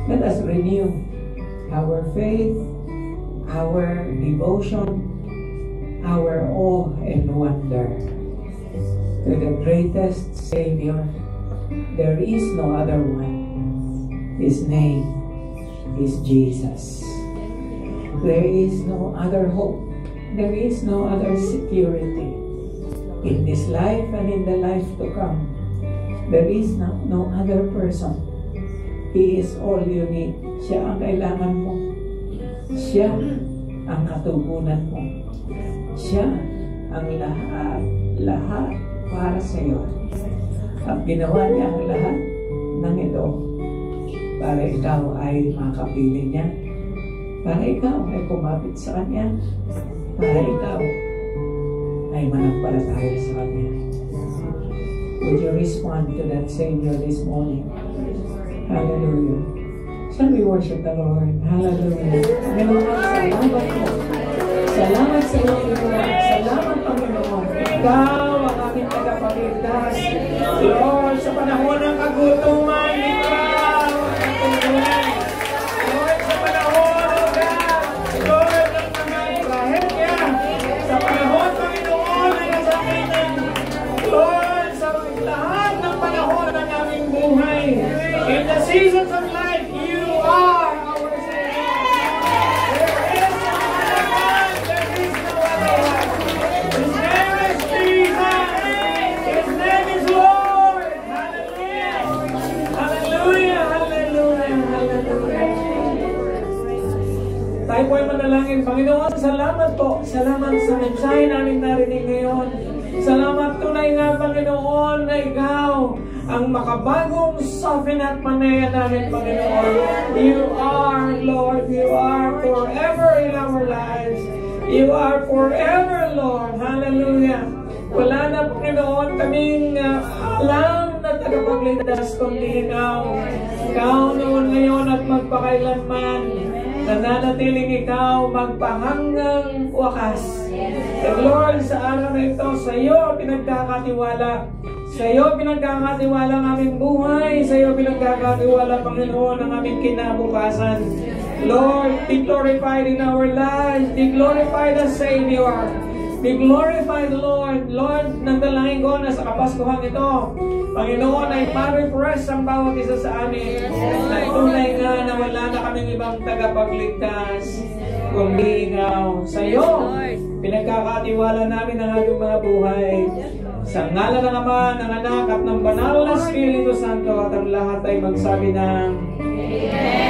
Let us renew our faith, our devotion, our awe and wonder to the greatest Savior. There is no other one. His name is Jesus. There is no other hope. There is no other security in this life and in the life to come. There is no other person. He is all you need. Siya ang kailangan mo. Siya ang katugunan mo. Siya ang lahat para sa iyo. At ginawa niya ang lahat ng ito para ikaw ay makapili niya, para ikaw ay kumapit sa Kanya, para ikaw ay manampalataya sa Kanya. Would you respond to that Savior this morning? Hallelujah. Shall we worship the Lord? Hallelujah. Panginoon, salamat po. Salamat sa iyo, Lord. Salamat, Panginoon. Ikaw ang aming tagapagligtas. Lord, sa panahon ng kagutuman, ikaw ang tutulungan. Lord, sa panahon, O God, Lord, ng mga trahedya, sa panahon, Panginoon, ay kasakitan. Lord, sa lahat ng panahon ng aming buhay, in the seasons of life, you are our Savior. There is no other one. There is no other one. His name is Jesus. His name is Lord. Hallelujah. Hallelujah. Hallelujah. Hallelujah. Tayo po ay manalangin. Panginoon, salamat po. Salamat sa mensahe namin narinig ngayon. Salamat tunay nga, Panginoon, na ikaw ang makabagong soften at panaya namin, Panginoon. You are, Lord, you are forever in our lives. You are forever, Lord. Hallelujah. Wala na, Panginoon, kaming alam na tagapagligtas kundi ikaw. Ikaw noon, ngayon at magpakailanman. Nananatiling ikaw magpahanggang wakas. And Lord, sa araw na ito, sa iyo pinagkakatiwala. Sa iyo pinagkakatiwala ang aming buhay. Sa iyo pinagkakatiwala, Panginoon, ang aming kinabukasan. Lord, be glorified in our lives. Be glorified as Savior. Be glorified, Lord. Lord, nandalangin ko na sa Kapaskuhan ito, Panginoon, ay ma-refresh ang bawat isa sa amin. Na tunay nga na wala na kaming ibang tagapagligtas kundi ikaw. Sa iyo pinagkakatiwala namin ang aming mga buhay. Sa ngalan ng Ama, ng Anak, at ng Banal na Espiritu Santo, at ang lahat ay magsabi ng Amen.